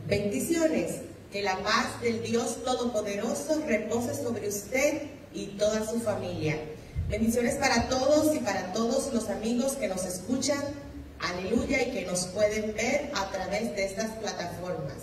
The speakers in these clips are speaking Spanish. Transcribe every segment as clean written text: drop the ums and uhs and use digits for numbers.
Bendiciones, que la paz del Dios Todopoderoso repose sobre usted y toda su familia. Bendiciones para todos y para todos los amigos que nos escuchan, aleluya, y que nos pueden ver a través de estas plataformas.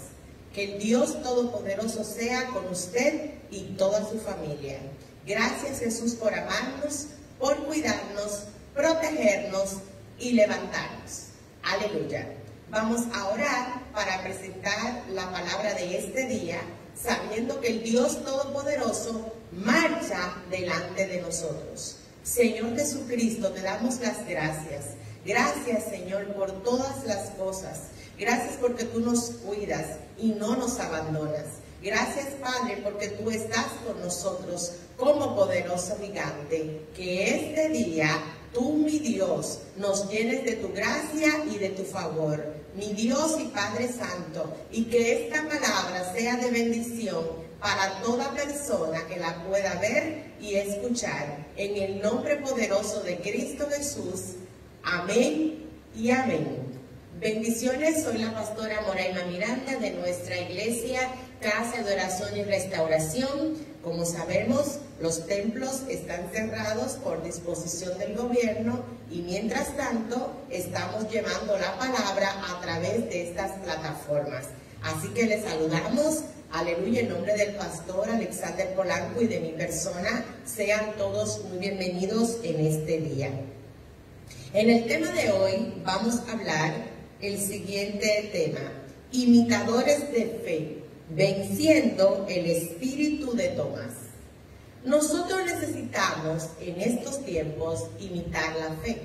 Que el Dios Todopoderoso sea con usted y toda su familia. Gracias, Jesús, por amarnos, por cuidarnos, protegernos y levantarnos. Aleluya. Vamos a orar para presentar la palabra de este día, sabiendo que el Dios Todopoderoso marcha delante de nosotros. Señor Jesucristo, te damos las gracias. Gracias, Señor, por todas las cosas. Gracias porque tú nos cuidas y no nos abandonas. Gracias, Padre, porque tú estás con nosotros como poderoso gigante. Que este día tú, mi Dios, nos llenes de tu gracia y de tu favor, mi Dios y Padre Santo, y que esta palabra sea de bendición para toda persona que la pueda ver y escuchar. En el nombre poderoso de Cristo Jesús. Amén y amén. Bendiciones, soy la pastora Moraima Miranda de nuestra iglesia Casa de Oración y Restauración. Como sabemos, los templos están cerrados por disposición del gobierno y mientras tanto estamos llevando la palabra a través de estas plataformas. Así que les saludamos, aleluya, en nombre del pastor Alexander Polanco y de mi persona. Sean todos muy bienvenidos en este día. En el tema de hoy vamos a hablar el siguiente tema: imitadores de fe, venciendo el espíritu de Tomás. Nosotros necesitamos en estos tiempos imitar la fe.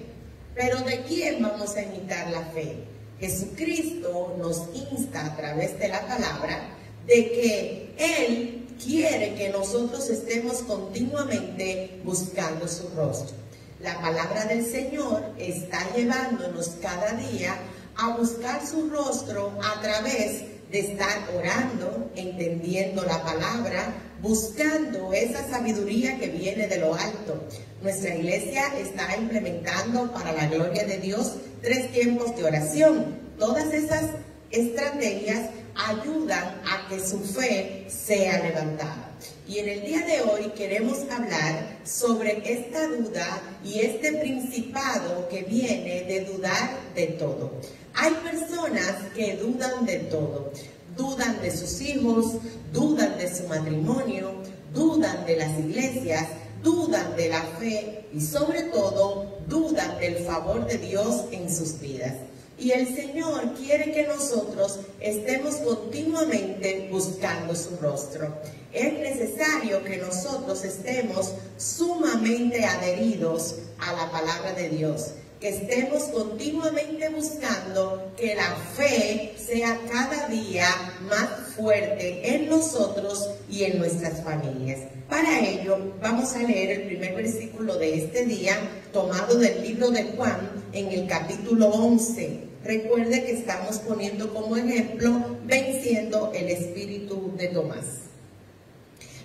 ¿Pero de quién vamos a imitar la fe? Jesucristo nos insta a través de la palabra de que Él quiere que nosotros estemos continuamente buscando su rostro. La palabra del Señor está llevándonos cada día a buscar su rostro a través de estar orando, entendiendo la palabra, buscando esa sabiduría que viene de lo alto. Nuestra iglesia está implementando para la gloria de Dios 3 tiempos de oración. Todas esas estrategias ayudan a que su fe sea levantada. Y en el día de hoy queremos hablar sobre esta duda y este principado que viene de dudar de todo. Hay personas que dudan de todo. Dudan de sus hijos, dudan de su matrimonio, dudan de las iglesias, dudan de la fe y sobre todo dudan del favor de Dios en sus vidas. Y el Señor quiere que nosotros estemos continuamente buscando su rostro. Es necesario que nosotros estemos sumamente adheridos a la palabra de Dios, que estemos continuamente buscando que la fe sea cada día más fuerte en nosotros y en nuestras familias. Para ello, vamos a leer el primer versículo de este día, tomado del libro de Juan, en el capítulo 11. Recuerde que estamos poniendo como ejemplo venciendo el espíritu de Tomás.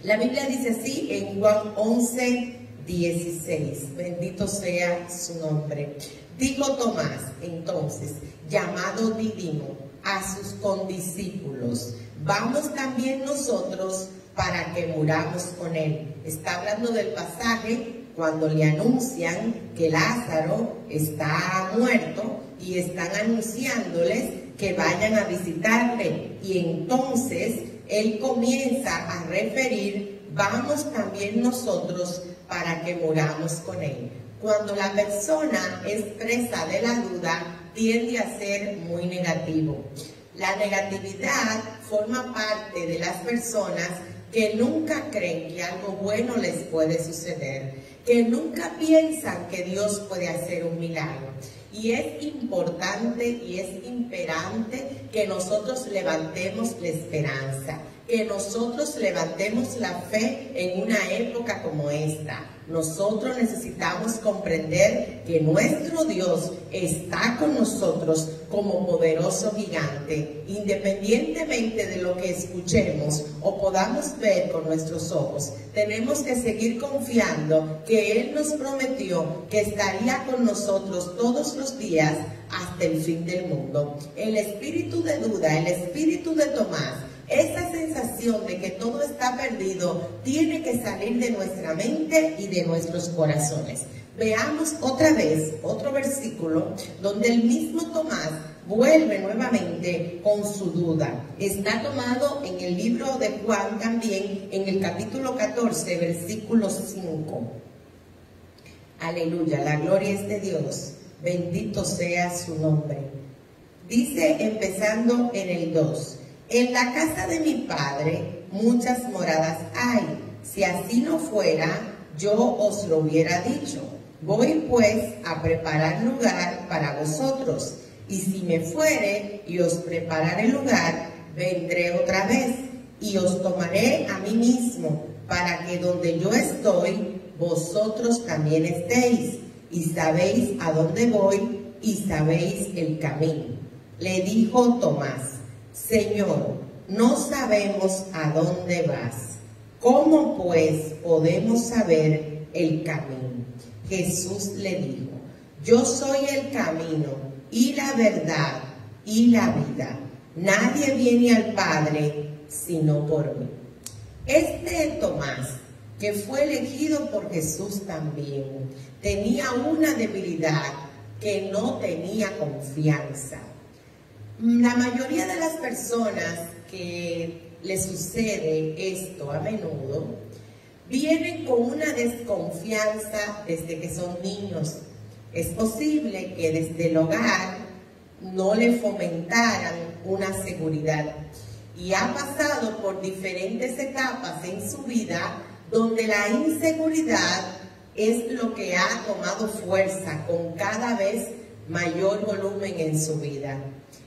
La Biblia dice así en Juan 11, 16. Bendito sea su nombre. Dijo Tomás, entonces, llamado Dídimo, a sus condiscípulos: vamos también nosotros para que muramos con él. Está hablando del pasaje cuando le anuncian que Lázaro está muerto y están anunciándoles que vayan a visitarle. Y entonces él comienza a referir: vamos también nosotros para que muramos con él. Cuando la persona es presa de la duda, tiende a ser muy negativo. La negatividad forma parte de las personas que nunca creen que algo bueno les puede suceder, que nunca piensan que Dios puede hacer un milagro. Y es importante y es imperante que nosotros levantemos la esperanza, que nosotros levantemos la fe en una época como esta. Nosotros necesitamos comprender que nuestro Dios está con nosotros como poderoso gigante, independientemente de lo que escuchemos o podamos ver con nuestros ojos. Tenemos que seguir confiando que Él nos prometió que estaría con nosotros todos los días hasta el fin del mundo. El espíritu de duda, el espíritu de Tomás, esa sensación de que todo está perdido, tiene que salir de nuestra mente y de nuestros corazones. Veamos otra vez otro versículo donde el mismo Tomás vuelve nuevamente con su duda. Está tomado en el libro de Juan también, en el capítulo 14, versículo 5. Aleluya, la gloria es de Dios, bendito sea su nombre. Dice, empezando en el 2, en la casa de mi Padre muchas moradas hay. Si así no fuera, yo os lo hubiera dicho. Voy pues a preparar lugar para vosotros. Y si me fuere y os prepararé lugar, vendré otra vez y os tomaré a mí mismo, para que donde yo estoy, vosotros también estéis. Y sabéis a dónde voy y sabéis el camino. Le dijo Tomás, Señor, no sabemos a dónde vas. ¿Cómo pues podemos saber el camino? Jesús le dijo, yo soy el camino y la verdad y la vida. Nadie viene al Padre sino por mí. Este Tomás, que fue elegido por Jesús también, tenía una debilidad, que no tenía confianza. La mayoría de las personas que les sucede esto a menudo, vienen con una desconfianza desde que son niños. Es posible que desde el hogar no le fomentaran una seguridad y ha pasado por diferentes etapas en su vida donde la inseguridad es lo que ha tomado fuerza con cada vez mayor volumen en su vida.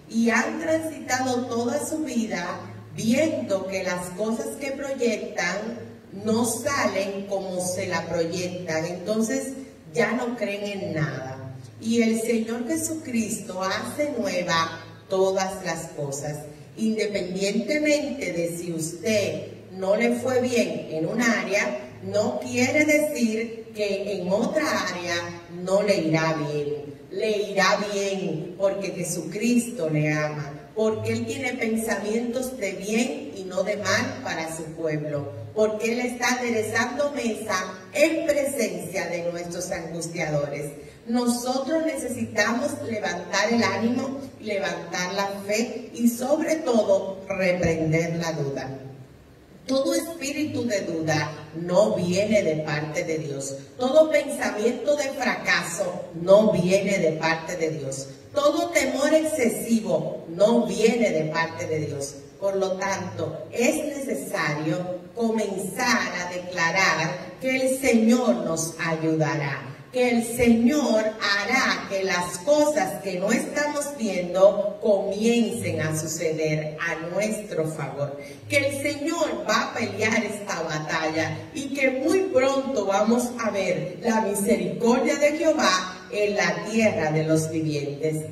Y han transitado toda su vida viendo que las cosas que proyectan no salen como se la proyectan, entonces ya no creen en nada. Y el Señor Jesucristo hace nueva todas las cosas, independientemente de si usted no le fue bien en un área, no quiere decir que en otra área no le irá bien. Le irá bien porque Jesucristo le ama, porque Él tiene pensamientos de bien y no de mal para su pueblo, porque Él está aderezando mesa en presencia de nuestros angustiadores. Nosotros necesitamos levantar el ánimo, levantar la fe y sobre todo reprender la duda. Todo espíritu de duda no viene de parte de Dios. Todo pensamiento de fracaso no viene de parte de Dios. Todo temor excesivo no viene de parte de Dios. Por lo tanto, es necesario comenzar a declarar que el Señor nos ayudará, que el Señor hará que las cosas que no estamos viendo comiencen a suceder a nuestro favor, que el Señor va a pelear esta batalla y que muy pronto vamos a ver la misericordia de Jehová en la tierra de los vivientes.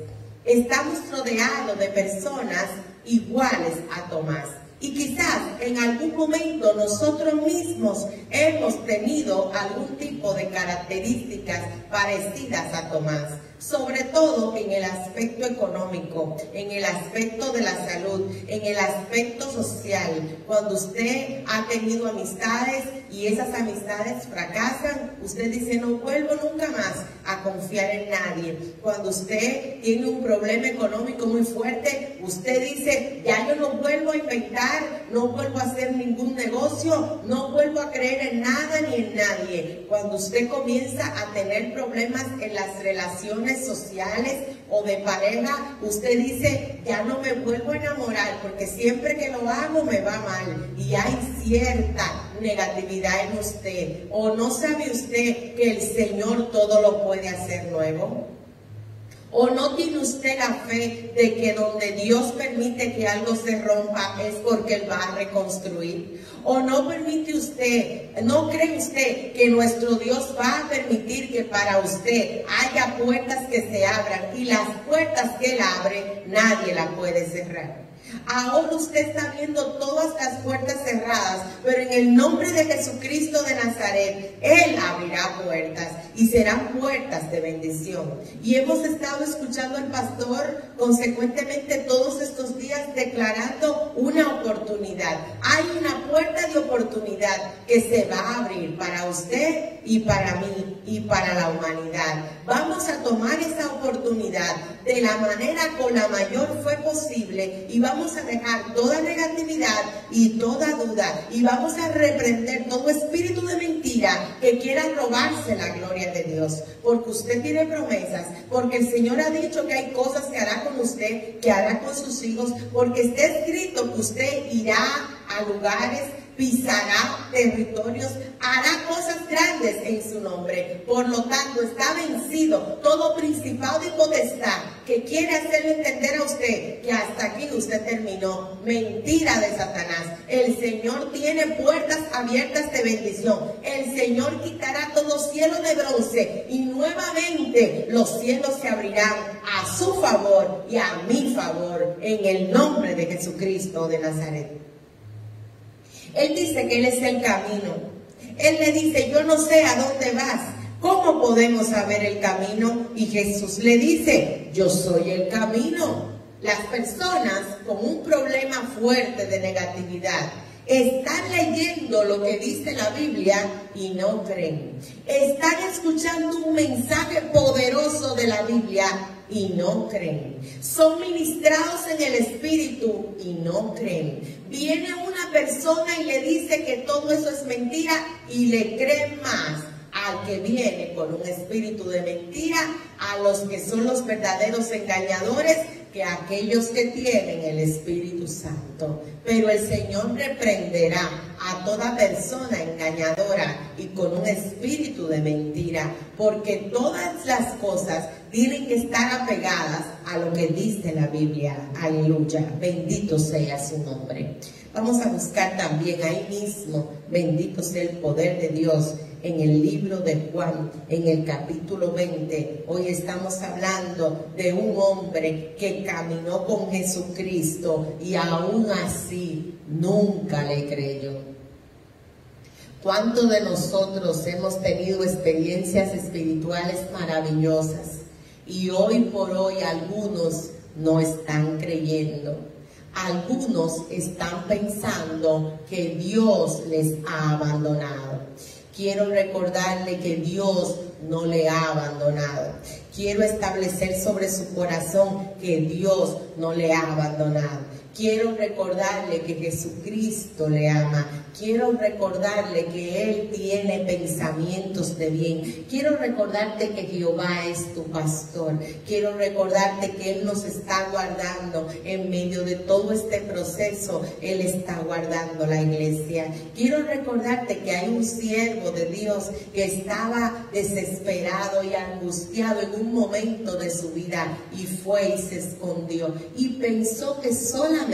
Estamos rodeados de personas iguales a Tomás. Y quizás en algún momento nosotros mismos hemos tenido algún tipo de características parecidas a Tomás, sobre todo en el aspecto económico, en el aspecto de la salud, en el aspecto social. Cuando usted ha tenido amistades y esas amistades fracasan, usted dice, no vuelvo nunca más a confiar en nadie. Cuando usted tiene un problema económico muy fuerte, usted dice, ya yo no vuelvo a inventar, no vuelvo a hacer ningún negocio, no vuelvo a creer en nada ni en nadie. Cuando usted comienza a tener problemas en las relaciones sociales o de pareja, usted dice, ya no me vuelvo a enamorar porque siempre que lo hago me va mal, y hay cierta negatividad en usted. ¿O no sabe usted que el Señor todo lo puede hacer nuevo? ¿O no tiene usted la fe de que donde Dios permite que algo se rompa es porque Él va a reconstruir? ¿O no permite usted, no cree usted que nuestro Dios va a permitir que para usted haya puertas que se abran y las puertas que Él abre nadie las puede cerrar? Ahora usted está viendo todas las puertas cerradas, pero en el nombre de Jesucristo de Nazaret, Él abrirá puertas y serán puertas de bendición. Y hemos estado escuchando al pastor consecuentemente todos estos días declarando una oportunidad. Hay una puerta de oportunidad que se va a abrir para usted y para mí y para la humanidad. Vamos a tomar esa oportunidad de la manera con la mayor fe posible y vamos a dejar toda negatividad y toda duda y vamos a reprender todo espíritu de mentira que quiera robarse la gloria de Dios, porque usted tiene promesas, porque el Señor ha dicho que hay cosas que hará con usted, que hará con sus hijos, porque está escrito que usted irá a lugares, pisará territorios, hará cosas grandes en su nombre. Por lo tanto, está vencido todo principado y potestad que quiere hacerle entender a usted que hasta aquí usted terminó. Mentira de Satanás. El Señor tiene puertas abiertas de bendición. El Señor quitará todo cielo de bronce y nuevamente los cielos se abrirán a su favor y a mi favor en el nombre de Jesucristo de Nazaret. Él dice que Él es el camino. Él le dice, yo no sé a dónde vas. ¿Cómo podemos saber el camino? Y Jesús le dice, yo soy el camino. Las personas con un problema fuerte de negatividad están leyendo lo que dice la Biblia y no creen. Están escuchando un mensaje poderoso de la Biblia y no creen. Son ministrados en el Espíritu y no creen. Viene una persona y le dice que todo eso es mentira y le creen más al que viene con un espíritu de mentira, a los que son los verdaderos engañadores, que aquellos que tienen el Espíritu Santo. Pero el Señor reprenderá a toda persona engañadora y con un espíritu de mentira, porque todas las cosas tienen que estar apegadas a lo que dice la Biblia. Aleluya, bendito sea su nombre. Vamos a buscar también ahí mismo, bendito sea el poder de Dios, en el libro de Juan, en el capítulo 20. Hoy estamos hablando de un hombre que caminó con Jesucristo y aún así nunca le creyó. ¿Cuántos de nosotros hemos tenido experiencias espirituales maravillosas y hoy por hoy algunos no están creyendo? Algunos están pensando que Dios les ha abandonado. Quiero recordarle que Dios no le ha abandonado. Quiero establecer sobre su corazón que Dios no le ha abandonado. Quiero recordarle que Jesucristo le ama. Quiero recordarle que Él tiene pensamientos de bien. Quiero recordarte que Jehová es tu pastor. Quiero recordarte que Él nos está guardando en medio de todo este proceso. Él está guardando la iglesia. Quiero recordarte que hay un siervo de Dios que estaba desesperado y angustiado en un momento de su vida y fue y se escondió y pensó que solamente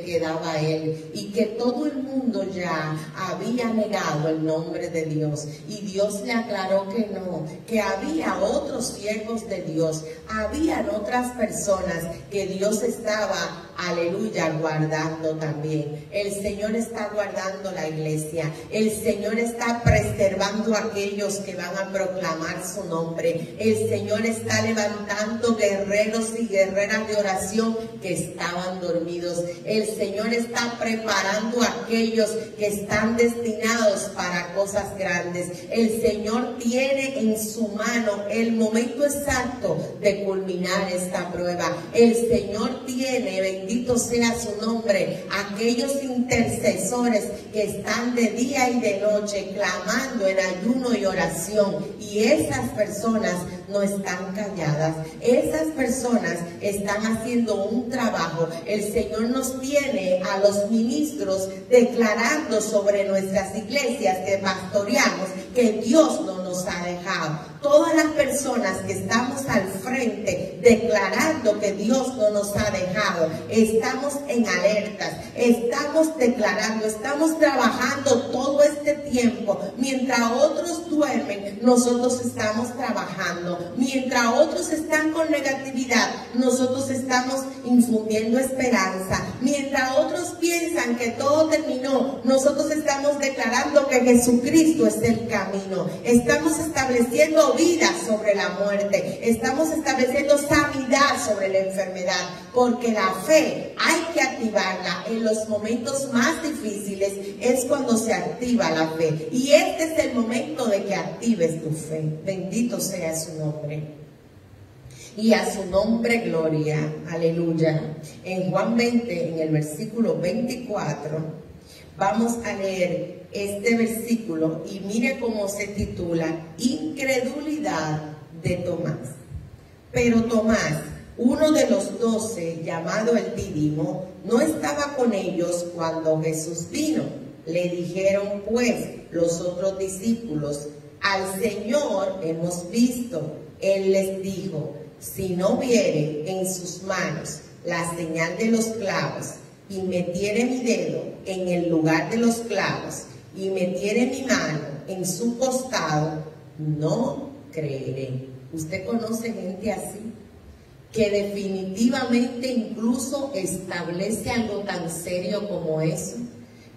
quedaba él y que todo el mundo ya había negado el nombre de Dios, y Dios le aclaró que no, que había otros siervos de Dios, habían otras personas que Dios estaba, aleluya, guardando también. El Señor está guardando la iglesia, el Señor está preservando a aquellos que van a proclamar su nombre, el Señor está levantando guerreros y guerreras de oración que estaban dormidos, el Señor está preparando a aquellos que están destinados para cosas grandes. El Señor tiene en su mano el momento exacto de culminar esta prueba. El Señor tiene, bendito sea su nombre, aquellos intercesores que están de día y de noche clamando en ayuno y oración, y esas personas no están calladas, esas personas están haciendo un trabajo. El Señor nos tiene a los ministros declarando sobre nuestras iglesias que pastoreamos que Dios no nos nos ha dejado. Todas las personas que estamos al frente declarando que Dios no nos ha dejado, estamos en alertas, estamos declarando, estamos trabajando todo este tiempo. Mientras otros duermen, nosotros estamos trabajando. Mientras otros están con negatividad, nosotros estamos infundiendo esperanza. Mientras otros piensan que todo terminó, nosotros estamos declarando que Jesucristo es el camino. Estamos estableciendo vida sobre la muerte. Estamos estableciendo sanidad sobre la enfermedad, porque la fe hay que activarla en los momentos más difíciles. Es cuando se activa la fe, y este es el momento de que actives tu fe. Bendito sea su nombre. Y a su nombre gloria, aleluya. En Juan 20, en el versículo 24, vamos a leer este versículo y mire cómo se titula: incredulidad de Tomás. Pero Tomás, uno de los 12, llamado el Dídimo, no estaba con ellos cuando Jesús vino. Le dijeron pues los otros discípulos: al Señor hemos visto. Él les dijo: si no viere en sus manos la señal de los clavos, y metiere mi dedo en el lugar de los clavos, y metiere mi mano en su costado, no creeré. ¿Usted conoce gente así? Que definitivamente incluso establece algo tan serio como eso,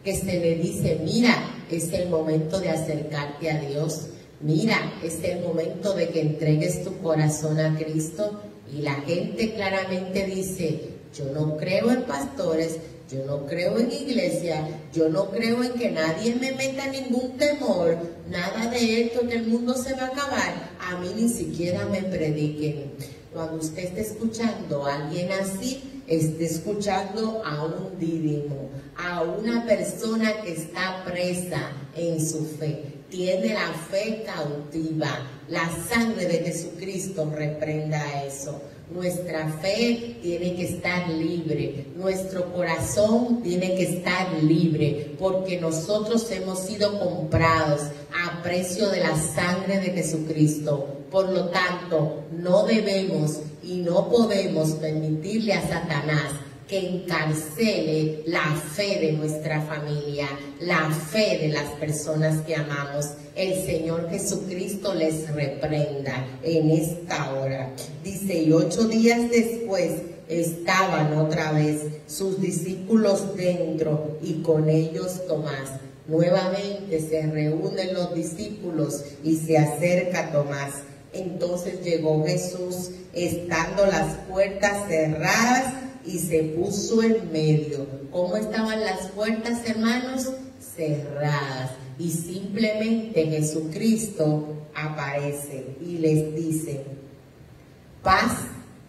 que se le dice: mira, es el momento de acercarte a Dios. Mira, es el momento de que entregues tu corazón a Cristo. Y la gente claramente dice: yo no creo en pastores, yo no creo en iglesia, yo no creo en que nadie me meta ningún temor, nada de esto, que el mundo se va a acabar, a mí ni siquiera me prediquen. Cuando usted esté escuchando a alguien así, esté escuchando a un Dídimo, a una persona que está presa en su fe. Tiene la fe cautiva. La sangre de Jesucristo reprenda eso. Nuestra fe tiene que estar libre. Nuestro corazón tiene que estar libre, porque nosotros hemos sido comprados a precio de la sangre de Jesucristo. Por lo tanto, no debemos y no podemos permitirle a Satanás que encarcele la fe de nuestra familia, la fe de las personas que amamos. El Señor Jesucristo les reprenda en esta hora. Dice: y 8 días después estaban otra vez sus discípulos dentro, y con ellos Tomás. Nuevamente se reúnen los discípulos y se acerca Tomás. Entonces llegó Jesús, estando las puertas cerradas, y se puso en medio. ¿Cómo estaban las puertas, hermanos? Cerradas. Y simplemente Jesucristo aparece y les dice: paz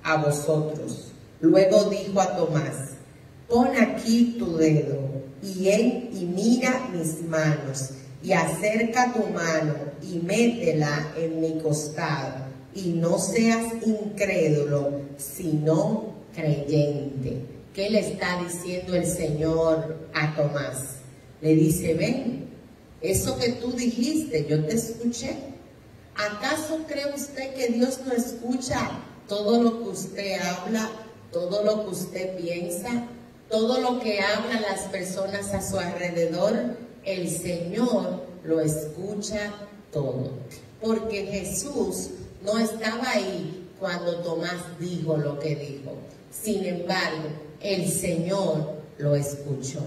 a vosotros. Luego dijo a Tomás: pon aquí tu dedo y mira mis manos, y acerca tu mano y métela en mi costado, y no seas incrédulo, sino creyente. ¿Qué le está diciendo el Señor a Tomás? Le dice: ven, eso que tú dijiste, yo te escuché. ¿Acaso cree usted que Dios no escucha todo lo que usted habla, todo lo que usted piensa, todo lo que hablan las personas a su alrededor? El Señor lo escucha todo, porque Jesús no estaba ahí cuando Tomás dijo lo que dijo. Sin embargo, el Señor lo escuchó.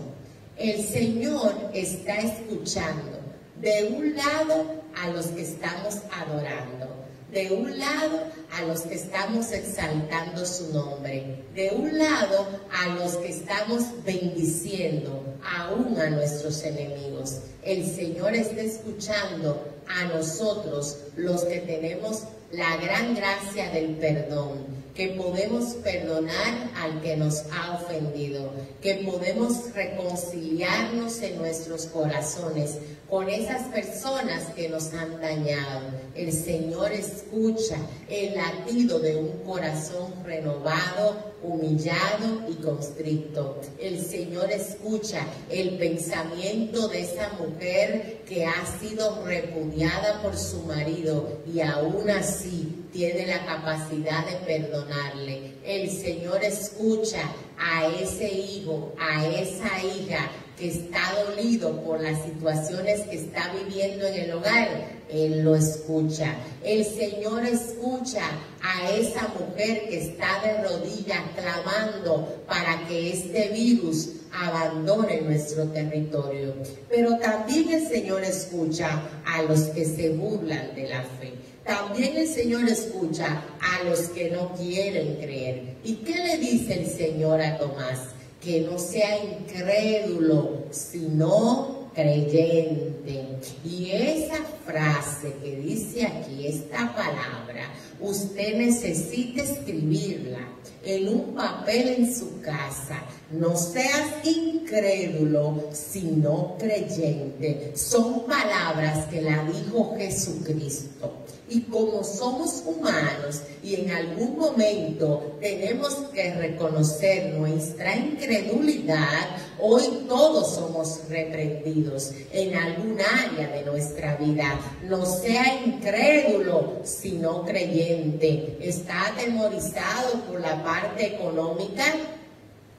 El Señor está escuchando, de un lado a los que estamos adorando, de un lado a los que estamos exaltando su nombre, de un lado a los que estamos bendiciendo aún a nuestros enemigos. El Señor está escuchando a nosotros, los que tenemos la gran gracia del perdón. que podemos perdonar al que nos ha ofendido, que podemos reconciliarnos en nuestros corazones con esas personas que nos han dañado. El Señor escucha el latido de un corazón renovado, humillado y constricto. El Señor escucha el pensamiento de esa mujer que ha sido repudiada por su marido y aún así tiene la capacidad de perdonarle. El Señor escucha a ese hijo, a esa hija que está dolido por las situaciones que está viviendo en el hogar. Él lo escucha. El Señor escucha a esa mujer que está de rodillas clamando para que este virus abandone nuestro territorio. Pero también el Señor escucha a los que se burlan de la fe. También el Señor escucha a los que no quieren creer. ¿Y qué le dice el Señor a Tomás? Que no sea incrédulo, sino creyente. Y esa frase que dice aquí, esta palabra, usted necesita escribirla en un papel en su casa. No seas incrédulo, sino creyente. Son palabras que la dijo Jesucristo. Y como somos humanos y en algún momento tenemos que reconocer nuestra incredulidad, hoy todos somos reprendidos en algún área de nuestra vida. No sea incrédulo, sino creyente. ¿Está atemorizado por la parte económica?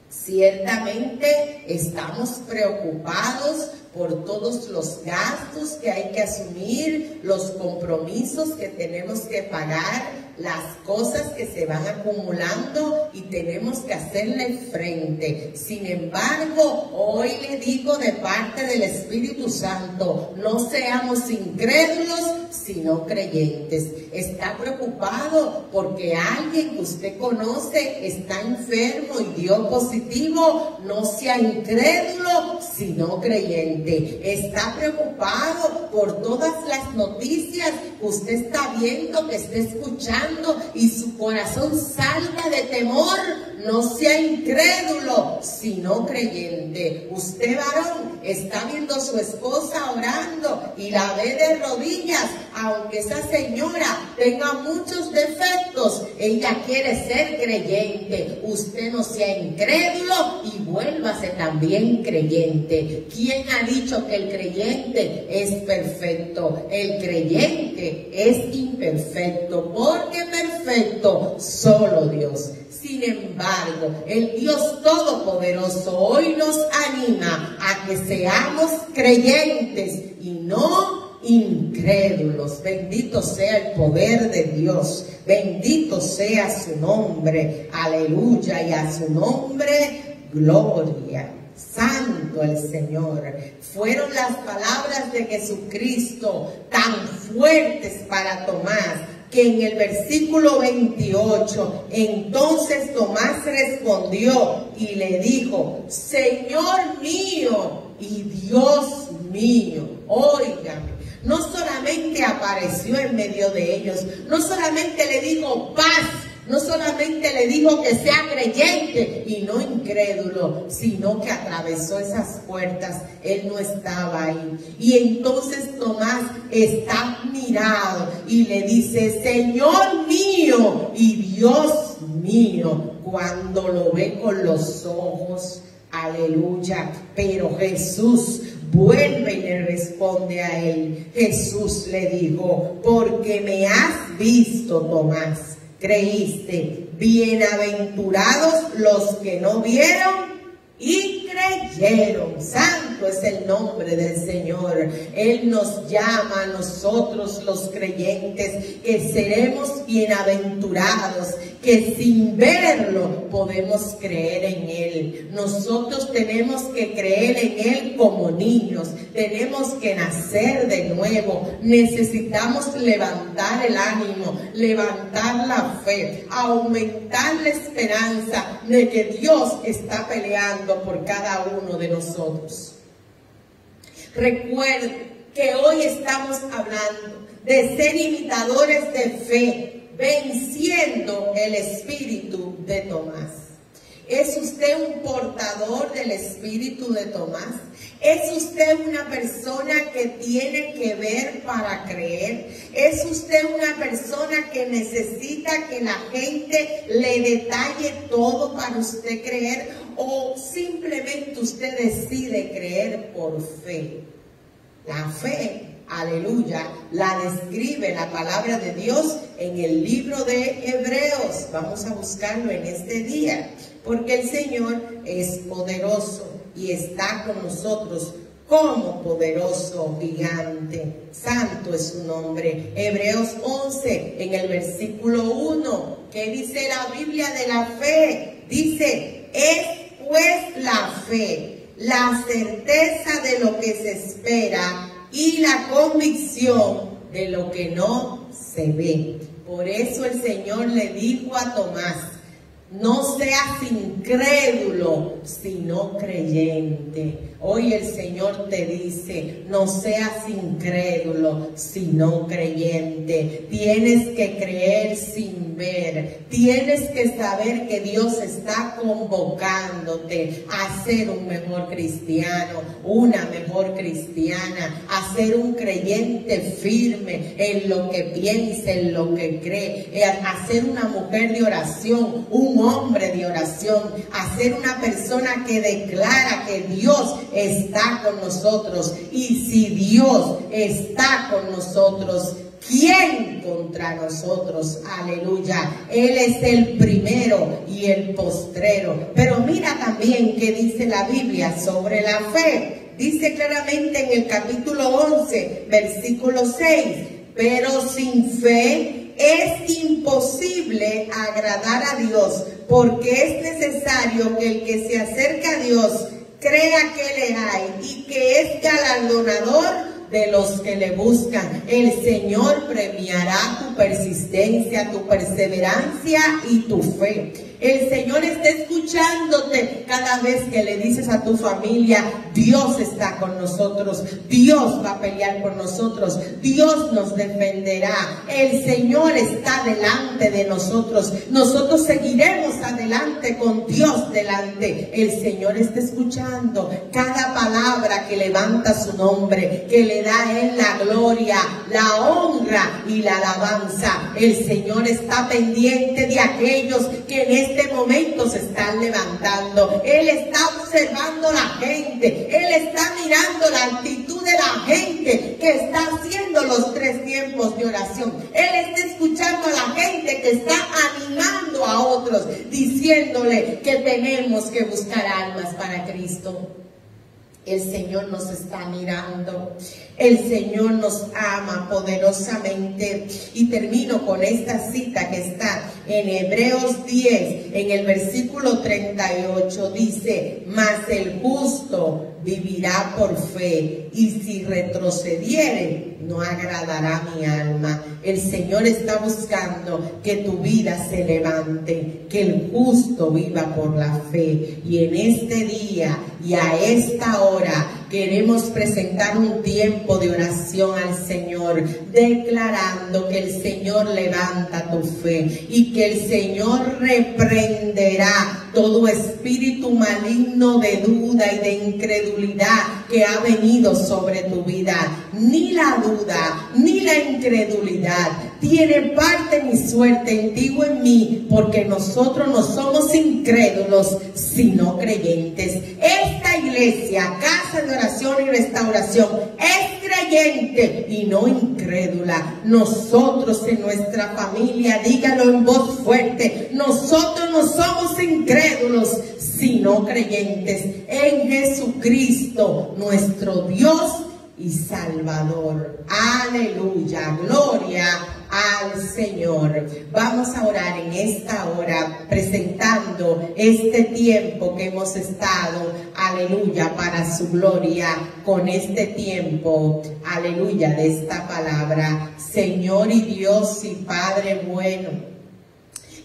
Ciertamente estamos preocupados por todos los gastos que hay que asumir, los compromisos que tenemos que pagar, las cosas que se van acumulando y tenemos que hacerle frente. Sin embargo, hoy le digo de parte del Espíritu Santo, no seamos incrédulos, sino creyentes. ¿Está preocupado porque alguien que usted conoce está enfermo y dio positivo? No sea incrédulo, sino creyente. ¿Está preocupado por todas las noticias que usted está viendo, que está escuchando y su corazón salta de temor? No sea incrédulo, sino creyente. Usted, varón, está viendo a su esposa orando y la ve de rodillas, aunque esa señora tenga muchos defectos, ella quiere ser creyente. Usted no sea incrédulo y vuélvase también creyente. ¿Quién ha dicho que el creyente es perfecto? El creyente es imperfecto, porque perfecto solo Dios. Sin embargo, el Dios Todopoderoso hoy nos anima a que seamos creyentes y no incrédulos. Bendito sea el poder de Dios, bendito sea su nombre, aleluya, y a su nombre gloria. Santo el Señor. Fueron las palabras de Jesucristo tan fuertes para Tomás, que en el versículo 28, entonces Tomás respondió y le dijo, Señor mío y Dios mío. Óigame, no solamente apareció en medio de ellos, no solamente le dijo paz, no solamente le dijo que sea creyente y no incrédulo, sino que atravesó esas puertas. Él no estaba ahí. Y entonces Tomás está admirado y le dice, Señor mío y Dios mío, cuando lo ve con los ojos. Aleluya. Pero Jesús vuelve y le responde a él. Jesús le dijo, porque me has visto, Tomás, creíste. Bienaventurados los que no vieron y creyeron. Santo es el nombre del Señor. Él nos llama a nosotros los creyentes, que seremos bienaventurados, que sin verlo podemos creer en Él. Nosotros tenemos que creer en Él como niños, tenemos que nacer de nuevo, necesitamos levantar el ánimo, levantar la fe, aumentar la esperanza de que Dios está peleando por cada uno de nosotros. Recuerden que hoy estamos hablando de ser imitadores de fe, venciendo el espíritu de Tomás. ¿Es usted un portador del espíritu de Tomás? ¿Es usted una persona que tiene que ver para creer? ¿Es usted una persona que necesita que la gente le detalle todo para usted creer? ¿O simplemente usted decide creer por fe? La fe, aleluya, la describe la palabra de Dios en el libro de Hebreos. Vamos a buscarlo en este día, porque el Señor es poderoso y está con nosotros como poderoso gigante. Santo es su nombre. Hebreos 11, en el versículo 1, ¿qué dice la Biblia de la fe? Dice, es pues la fe, la certeza de lo que se espera y la convicción de lo que no se ve. Por eso el Señor le dijo a Tomás, no seas incrédulo, sino creyente. Hoy el Señor te dice, no seas incrédulo, sino creyente. Tienes que creer sin ver. Tienes que saber que Dios está convocándote a ser un mejor cristiano, una mejor cristiana, a ser un creyente firme en lo que piensa, en lo que cree, a ser una mujer de oración, un hombre de oración, a ser una persona que declara que Dios está con nosotros. Y si Dios está con nosotros, ¿quién contra nosotros? Aleluya. Él es el primero y el postrero. Pero mira también qué dice la Biblia sobre la fe. Dice claramente en el capítulo 11, versículo 6, pero sin fe es imposible agradar a Dios, porque es necesario que el que se acerca a Dios crea que le hay y que es galardonador de los que le buscan. El Señor premiará tu persistencia, tu perseverancia y tu fe. El Señor está escuchándote cada vez que le dices a tu familia, Dios está con nosotros, Dios va a pelear por nosotros, Dios nos defenderá, el Señor está delante de nosotros, nosotros seguiremos adelante con Dios delante. El Señor está escuchando cada palabra que levanta su nombre, que le da a Él la gloria, la honra y la alabanza. El Señor está pendiente de aquellos que en este momento se están levantando. Él está observando la gente, Él está mirando la actitud de la gente que está haciendo los 3 tiempos de oración. Él está escuchando a la gente que está animando a otros, diciéndole que tenemos que buscar almas para Cristo. El Señor nos está mirando, el Señor nos ama poderosamente. Y termino con esta cita que está en Hebreos 10, en el versículo 38, dice, mas el justo vivirá por fe, y si retrocediere, no agradará mi alma. El Señor está buscando que tu vida se levante, que el justo viva por la fe. Y en este día y a esta hora queremos presentar un tiempo de oración al Señor, declarando que el Señor levanta tu fe y que el Señor reprenderá todo espíritu maligno de duda y de incredulidad que ha venido sobre tu vida. Ni la duda, ni la incredulidad tiene parte ni suerte en ti o en mí, porque nosotros no somos incrédulos, sino creyentes. Esta iglesia, casa de oración y restauración, es creyente y no incrédula. Nosotros en nuestra familia, dígalo en voz fuerte, nosotros no somos incrédulos, sino creyentes en Jesucristo, nuestro Dios y Salvador. Aleluya, gloria al Señor. Vamos a orar en esta hora, presentando este tiempo que hemos estado, aleluya, para su gloria, con este tiempo, aleluya, de esta palabra. Señor y Dios y Padre bueno,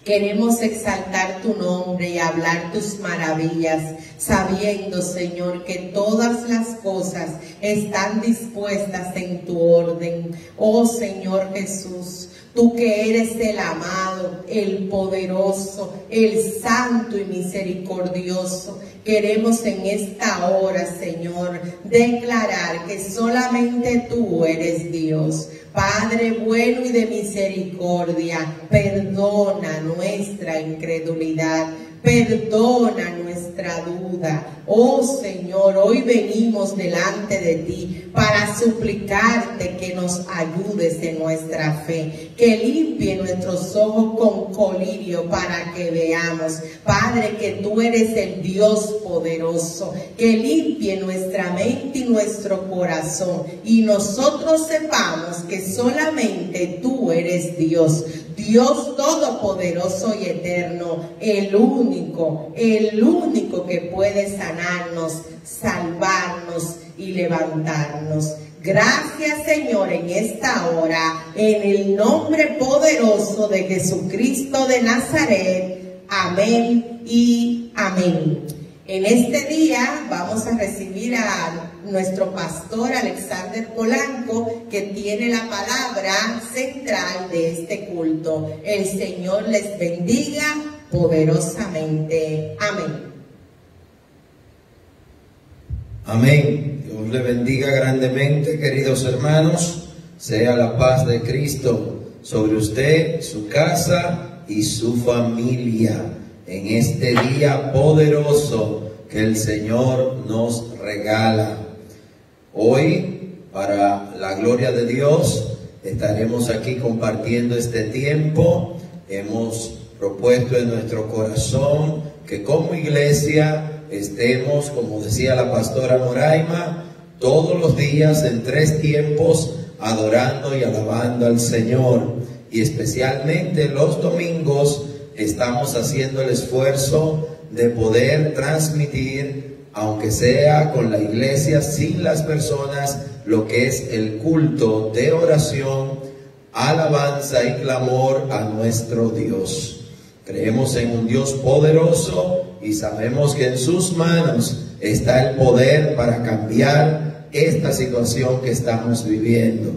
queremos exaltar tu nombre y hablar tus maravillas, sabiendo, Señor, que todas las cosas están dispuestas en tu orden. Oh Señor Jesús, Tú que eres el amado, el poderoso, el santo y misericordioso. Queremos en esta hora, Señor, declarar que solamente tú eres Dios. Padre bueno y de misericordia, perdona nuestra incredulidad. Perdona nuestra duda. Oh Señor, hoy venimos delante de ti para suplicarte que nos ayudes en nuestra fe, que limpie nuestros ojos con colirio para que veamos, Padre, que tú eres el Dios poderoso, que limpie nuestra mente y nuestro corazón y nosotros sepamos que solamente tú eres Dios. Dios todopoderoso y eterno, el único que puede sanarnos, salvarnos y levantarnos. Gracias, Señor, en esta hora, en el nombre poderoso de Jesucristo de Nazaret. Amén y amén. En este día vamos a recibir a nuestro pastor Alexander Polanco, que tiene la palabra central de este culto. El Señor les bendiga poderosamente. Amén. Amén. Dios le bendiga grandemente, queridos hermanos. Sea la paz de Cristo sobre usted, su casa y su familia en este día poderoso que el Señor nos regala. Hoy, para la gloria de Dios, estaremos aquí compartiendo este tiempo. Hemos propuesto en nuestro corazón que como iglesia estemos, como decía la pastora Moraima, todos los días en 3 tiempos adorando y alabando al Señor. Y especialmente los domingos estamos haciendo el esfuerzo de poder transmitir, aunque sea con la iglesia, sin las personas, lo que es el culto de oración, alabanza y clamor a nuestro Dios. Creemos en un Dios poderoso y sabemos que en sus manos está el poder para cambiar esta situación que estamos viviendo.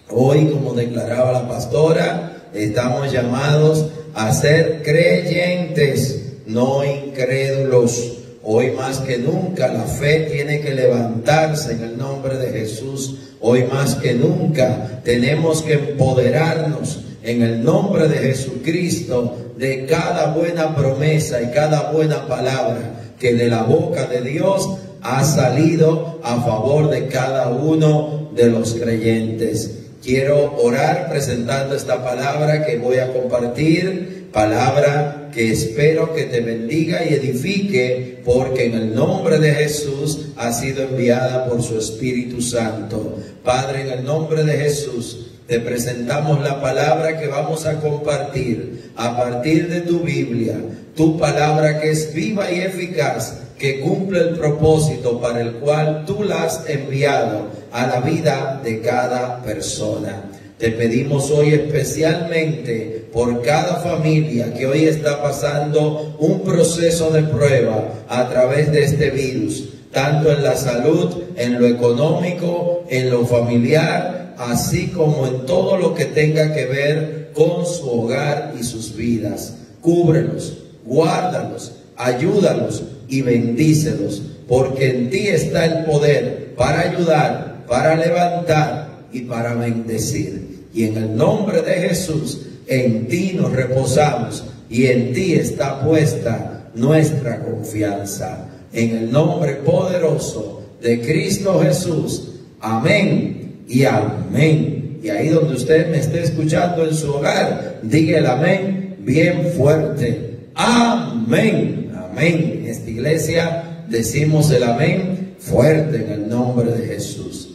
Hoy, como declaraba la pastora, estamos llamados a ser creyentes, no incrédulos. Hoy más que nunca la fe tiene que levantarse en el nombre de Jesús. Hoy más que nunca tenemos que empoderarnos en el nombre de Jesucristo de cada buena promesa y cada buena palabra que de la boca de Dios ha salido a favor de cada uno de los creyentes. Quiero orar presentando esta palabra que voy a compartir, palabra que espero que te bendiga y edifique, porque en el nombre de Jesús ha sido enviada por su Espíritu Santo. Padre, en el nombre de Jesús, te presentamos la palabra que vamos a compartir a partir de tu Biblia, tu palabra que es viva y eficaz, que cumple el propósito para el cual tú la has enviado a la vida de cada persona. Te pedimos hoy especialmente por cada familia que hoy está pasando un proceso de prueba a través de este virus, tanto en la salud, en lo económico, en lo familiar, así como en todo lo que tenga que ver con su hogar y sus vidas. Cúbrelos, guárdalos, ayúdalos y bendícelos, porque en ti está el poder para ayudar, para levantar y para bendecir. Y en el nombre de Jesús, en ti nos reposamos y en ti está puesta nuestra confianza. En el nombre poderoso de Cristo Jesús. Amén y amén. Y ahí donde usted me esté escuchando en su hogar, diga el amén bien fuerte. Amén. Amén. En esta iglesia decimos el amén fuerte en el nombre de Jesús.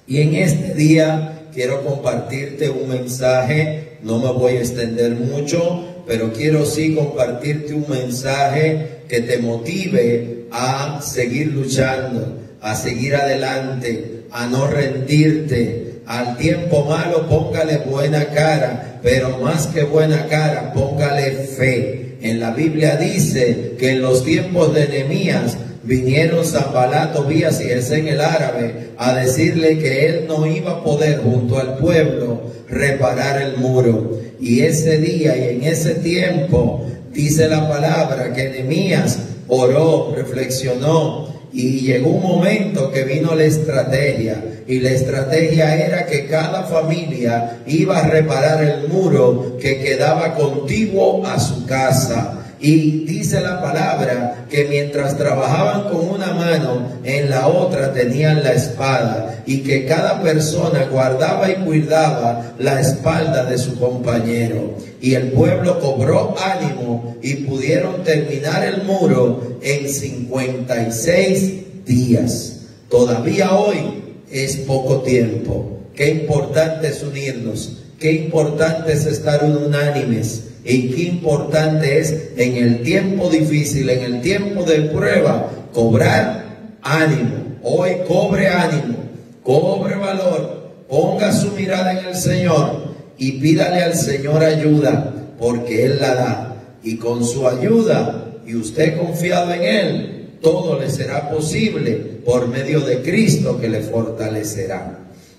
Y en este día quiero compartirte un mensaje. No me voy a extender mucho, pero quiero sí compartirte un mensaje que te motive a seguir luchando, a seguir adelante, a no rendirte. Al tiempo malo póngale buena cara, pero más que buena cara, póngale fe. En la Biblia dice que en los tiempos de Nehemías vinieron Sanbalat, Tobías y Gesem el árabe a decirle que él no iba a poder junto al pueblo reparar el muro. Y ese día y en ese tiempo dice la palabra que Nehemías oró, reflexionó, y llegó un momento que vino la estrategia, y la estrategia era que cada familia iba a reparar el muro que quedaba contiguo a su casa. Y dice la palabra que mientras trabajaban con una mano, en la otra tenían la espada, y que cada persona guardaba y cuidaba la espalda de su compañero. Y el pueblo cobró ánimo y pudieron terminar el muro en 56 días. Todavía hoy es poco tiempo. Qué importante es unirnos, qué importante es estar unánimes. Y qué importante es en el tiempo difícil, en el tiempo de prueba, cobrar ánimo. Hoy cobre ánimo, cobre valor, ponga su mirada en el Señor y pídale al Señor ayuda, porque Él la da. Y con su ayuda, y usted confiado en Él, todo le será posible por medio de Cristo que le fortalecerá.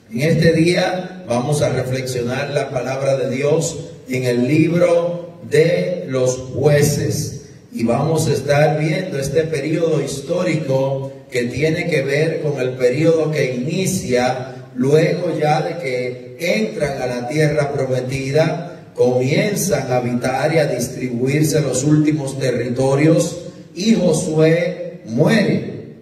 En este día vamos a reflexionar la palabra de Dios en el libro de los Jueces, y vamos a estar viendo este periodo histórico que tiene que ver con el periodo que inicia luego ya de que entran a la tierra prometida, comienzan a habitar y a distribuirse los últimos territorios, y Josué muere.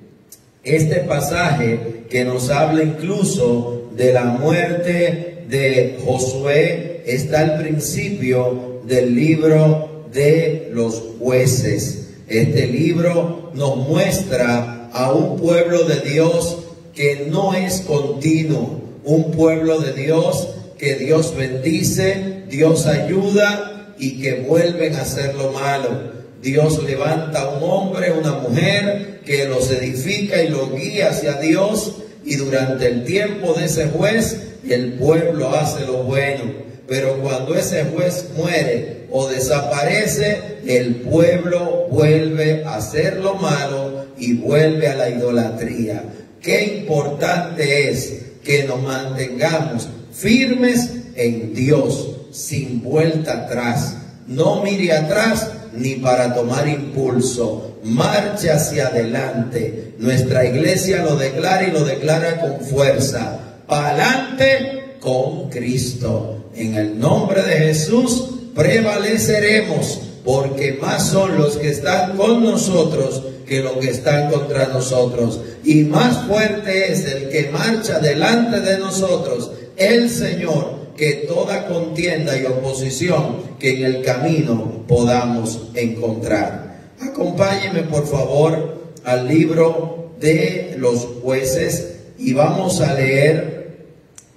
Este pasaje que nos habla incluso de la muerte de Josué está al principio del libro de los Jueces. Este libro nos muestra a un pueblo de Dios que no es continuo, un pueblo de Dios que Dios bendice, Dios ayuda y que vuelven a hacer lo malo. Dios levanta a un hombre, una mujer que los edifica y los guía hacia Dios, y durante el tiempo de ese juez el pueblo hace lo bueno. Pero cuando ese juez muere o desaparece, el pueblo vuelve a hacer lo malo y vuelve a la idolatría. Qué importante es que nos mantengamos firmes en Dios, sin vuelta atrás. No mire atrás ni para tomar impulso. Marche hacia adelante. Nuestra iglesia lo declara y lo declara con fuerza. Pa'lante con Cristo. En el nombre de Jesús prevaleceremos, porque más son los que están con nosotros que los que están contra nosotros. Y más fuerte es el que marcha delante de nosotros, el Señor, que toda contienda y oposición que en el camino podamos encontrar. Acompáñenme por favor al libro de los Jueces y vamos a leer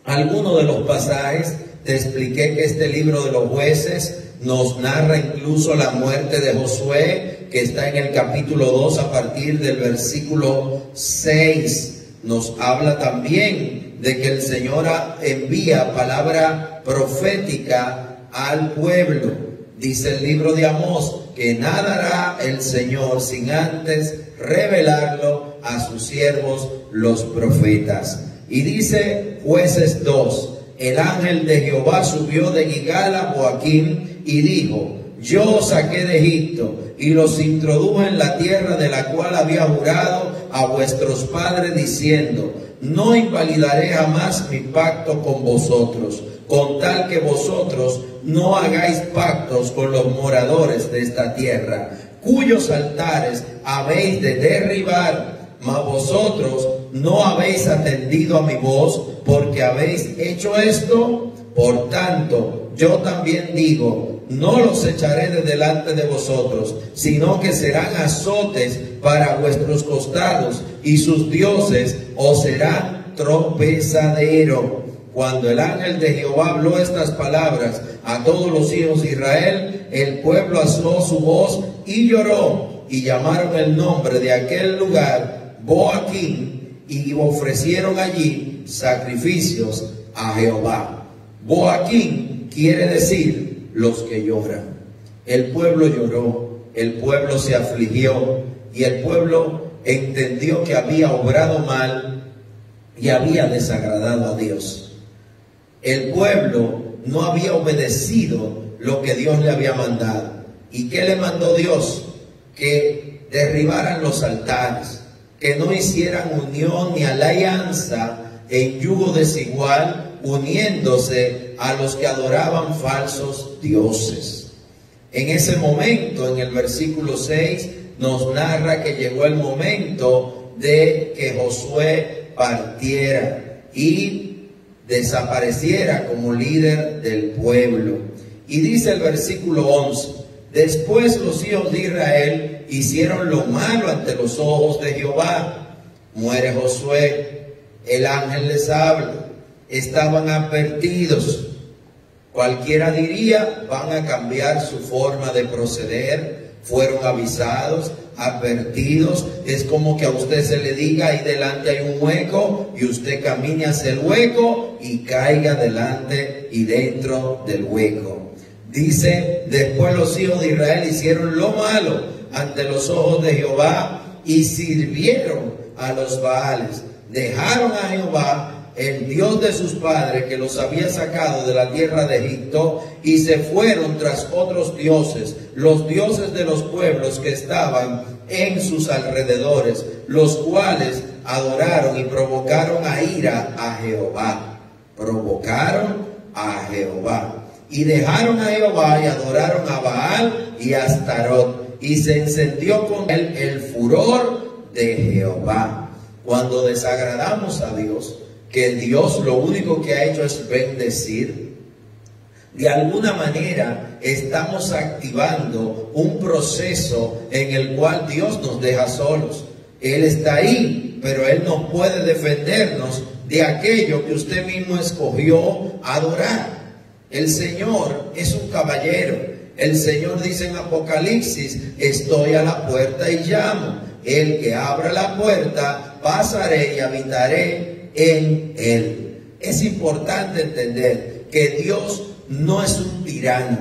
algunos de los pasajes. Te expliqué que este libro de los Jueces nos narra incluso la muerte de Josué, que está en el capítulo 2 a partir del versículo 6. Nos habla también de que el Señor envía palabra profética al pueblo. Dice el libro de Amós que nada hará el Señor sin antes revelarlo a sus siervos los profetas. Y dice Jueces 2, el ángel de Jehová subió de Gilgal a Boaquim y dijo: yo os saqué de Egipto y los introduje en la tierra de la cual había jurado a vuestros padres diciendo: no invalidaré jamás mi pacto con vosotros, con tal que vosotros no hagáis pactos con los moradores de esta tierra, cuyos altares habéis de derribar. Mas vosotros no habéis atendido a mi voz, porque habéis hecho esto. Por tanto, yo también digo: no los echaré de delante de vosotros, sino que serán azotes para vuestros costados, y sus dioses os serán tropezadero. Cuando el ángel de Jehová habló estas palabras a todos los hijos de Israel, el pueblo alzó su voz y lloró, y llamaron el nombre de aquel lugar Boaquim, y ofrecieron allí sacrificios a Jehová. Boaquim quiere decir los que lloran. El pueblo lloró, el pueblo se afligió, y el pueblo entendió que había obrado mal y había desagradado a Dios. El pueblo no había obedecido lo que Dios le había mandado. ¿Y qué le mandó Dios? Que derribaran los altares, que no hicieran unión ni alianza en yugo desigual, uniéndose a los que adoraban falsos dioses. En ese momento, en el versículo 6, nos narra que llegó el momento de que Josué partiera y desapareciera como líder del pueblo. Y dice el versículo 11: después los hijos de Israel hicieron lo malo ante los ojos de Jehová. Muere Josué, el ángel les habla, estaban advertidos. Cualquiera diría, van a cambiar su forma de proceder. Fueron avisados, advertidos. Es como que a usted se le diga, ahí delante hay un hueco, y usted camine hacia el hueco y caiga delante y dentro del hueco. Dice, después los hijos de Israel hicieron lo malo ante los ojos de Jehová y sirvieron a los Baales. Dejaron a Jehová, el Dios de sus padres, que los había sacado de la tierra de Egipto, y se fueron tras otros dioses, los dioses de los pueblos que estaban en sus alrededores, los cuales adoraron y provocaron a ira a Jehová. Provocaron a Jehová. Y dejaron a Jehová y adoraron a Baal y a Astarot, y se encendió con él el furor de Jehová. Cuando desagradamos a Dios, que Dios lo único que ha hecho es bendecir, de alguna manera estamos activando un proceso en el cual Dios nos deja solos. Él está ahí, pero Él no puede defendernos de aquello que usted mismo escogió adorar. El Señor es un caballero. El Señor dice en Apocalipsis, estoy a la puerta y llamo. El que abra la puerta, pasaré y habitaré en él. Es importante entender que Dios no es un tirano.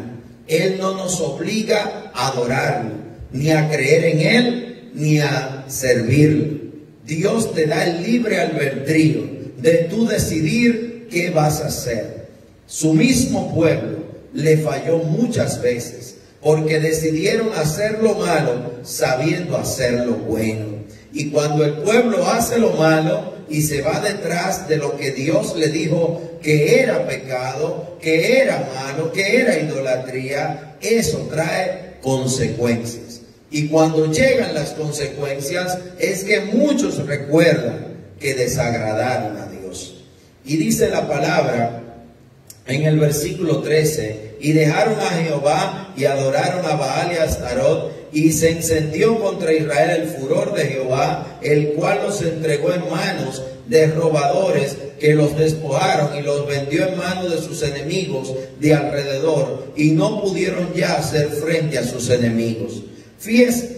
Él no nos obliga a adorarlo, ni a creer en Él, ni a servirlo. Dios te da el libre albedrío de tú decidir qué vas a hacer. Su mismo pueblo le falló muchas veces porque decidieron hacer lo malo sabiendo hacer lo bueno. Y cuando el pueblo hace lo malo y se va detrás de lo que Dios le dijo que era pecado, que era malo, que era idolatría, eso trae consecuencias. Y cuando llegan las consecuencias es que muchos recuerdan que desagradaron a Dios. Y dice la palabra en el versículo 13, y dejaron a Jehová y adoraron a Baal y a Astarot, y se encendió contra Israel el furor de Jehová, el cual los entregó en manos de robadores que los despojaron y los vendió en manos de sus enemigos de alrededor, y no pudieron ya hacer frente a sus enemigos. Fíjense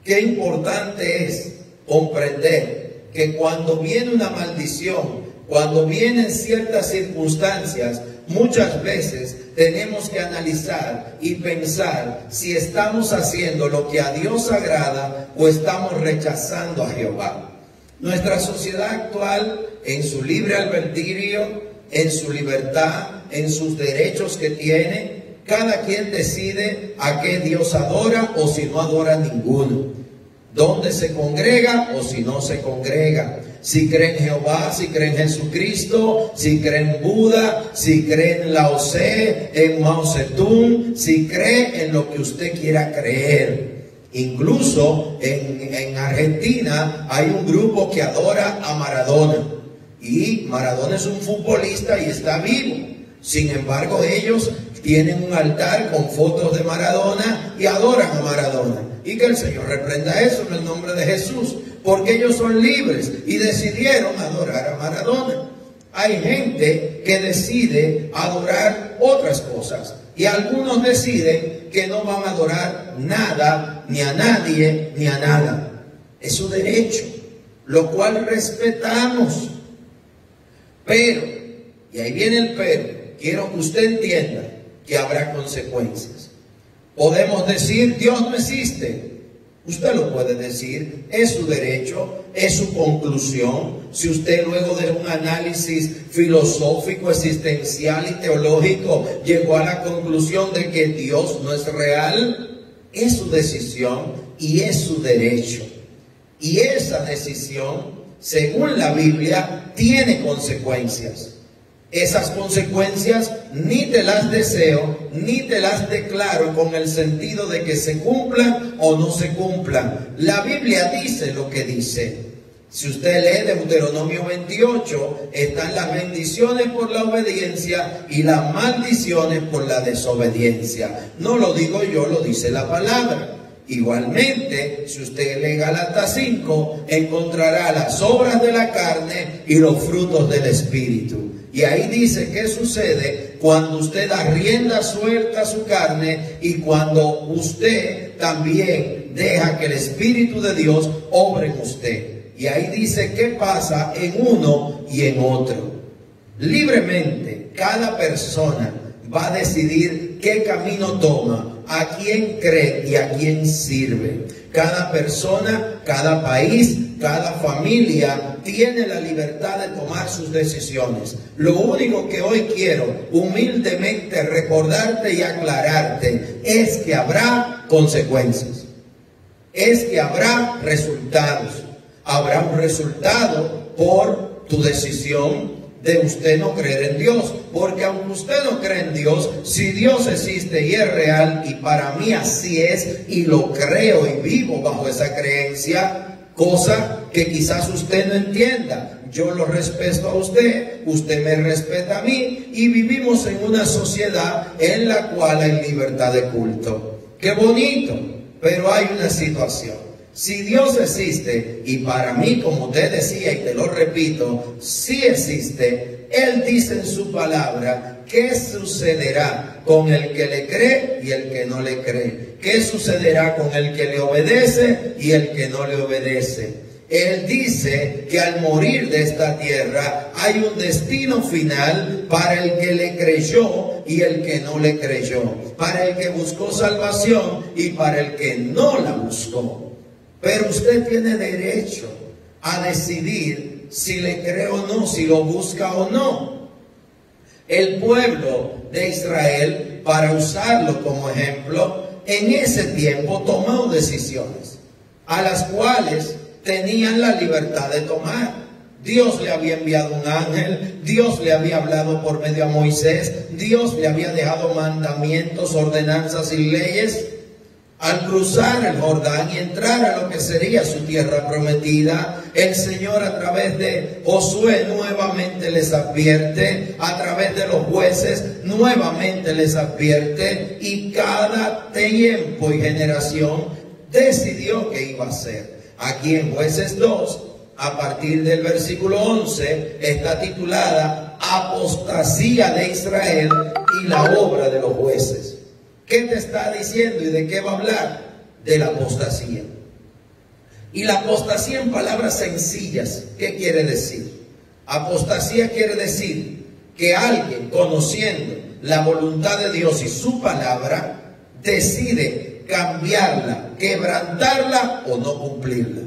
qué importante es comprender que cuando viene una maldición, cuando vienen ciertas circunstancias, muchas veces tenemos que analizar y pensar si estamos haciendo lo que a Dios agrada o estamos rechazando a Jehová. Nuestra sociedad actual, en su libre albedrío, en su libertad, en sus derechos que tiene, cada quien decide a qué Dios adora o si no adora a ninguno. Dónde se congrega o si no se congrega. Si cree en Jehová, si cree en Jesucristo, si cree en Buda, si cree en Lao Tse, en Mao Zedong, si cree en lo que usted quiera creer. Incluso en Argentina hay un grupo que adora a Maradona. Y Maradona es un futbolista y está vivo. Sin embargo, ellos tienen un altar con fotos de Maradona y adoran a Maradona. Y que el Señor reprenda eso en el nombre de Jesús, porque ellos son libres y decidieron adorar a Maradona. Hay gente que decide adorar otras cosas y algunos deciden que no van a adorar nada, ni a nadie, ni a nada. Es su derecho, lo cual respetamos. Pero, y ahí viene el pero, quiero que usted entienda que habrá consecuencias. Podemos decir, Dios no existe. Usted lo puede decir, es su derecho, es su conclusión. Si usted luego de un análisis filosófico, existencial y teológico llegó a la conclusión de que Dios no es real, es su decisión y es su derecho. Y esa decisión, según la Biblia, tiene consecuencias. Esas consecuencias ni te las deseo, ni te las declaro con el sentido de que se cumplan o no se cumplan. La Biblia dice lo que dice. Si usted lee Deuteronomio 28, están las bendiciones por la obediencia y las maldiciones por la desobediencia. No lo digo yo, lo dice la palabra. Igualmente, si usted lee Gálatas 5, encontrará las obras de la carne y los frutos del Espíritu. Y ahí dice qué sucede cuando usted da rienda suelta a su carne y cuando usted también deja que el Espíritu de Dios obre en usted. Y ahí dice qué pasa en uno y en otro. Libremente, cada persona va a decidir qué camino toma, a quién cree y a quién sirve. Cada persona, cada país, cada familia tiene la libertad de tomar sus decisiones. Lo único que hoy quiero humildemente recordarte y aclararte es que habrá consecuencias. Es que habrá resultados. Habrá un resultado por tu decisión de usted no creer en Dios, porque aunque usted no cree en Dios, si Dios existe y es real, y para mí así es, y lo creo y vivo bajo esa creencia, cosa que quizás usted no entienda, yo lo respeto a usted, usted me respeta a mí, y vivimos en una sociedad en la cual hay libertad de culto. ¡Qué bonito! Pero hay una situación. Si Dios existe, y para mí, como usted decía y te lo repito, sí existe, Él dice en su palabra qué sucederá con el que le cree y el que no le cree. Qué sucederá con el que le obedece y el que no le obedece. Él dice que al morir de esta tierra hay un destino final para el que le creyó y el que no le creyó, para el que buscó salvación y para el que no la buscó. Pero usted tiene derecho a decidir si le cree o no, si lo busca o no. El pueblo de Israel, para usarlo como ejemplo, en ese tiempo tomó decisiones a las cuales tenían la libertad de tomar. Dios le había enviado un ángel, Dios le había hablado por medio a Moisés, Dios le había dejado mandamientos, ordenanzas y leyes. Al cruzar el Jordán y entrar a lo que sería su tierra prometida, el Señor a través de Josué nuevamente les advierte, a través de los jueces nuevamente les advierte, y cada tiempo y generación decidió qué iba a hacer. Aquí en Jueces 2, a partir del versículo 11, está titulada Apostasía de Israel y la obra de los jueces. ¿Qué te está diciendo y de qué va a hablar? De la apostasía. Y la apostasía en palabras sencillas, ¿qué quiere decir? Apostasía quiere decir que alguien, conociendo la voluntad de Dios y su palabra, decide cambiarla, quebrantarla o no cumplirla.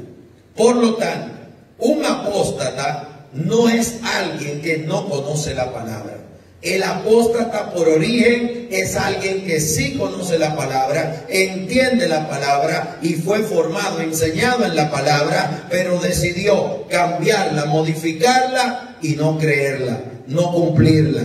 Por lo tanto, un apóstata no es alguien que no conoce la palabra. El apóstata por origen es alguien que sí conoce la palabra, entiende la palabra y fue formado, enseñado en la palabra, pero decidió cambiarla, modificarla y no creerla, no cumplirla.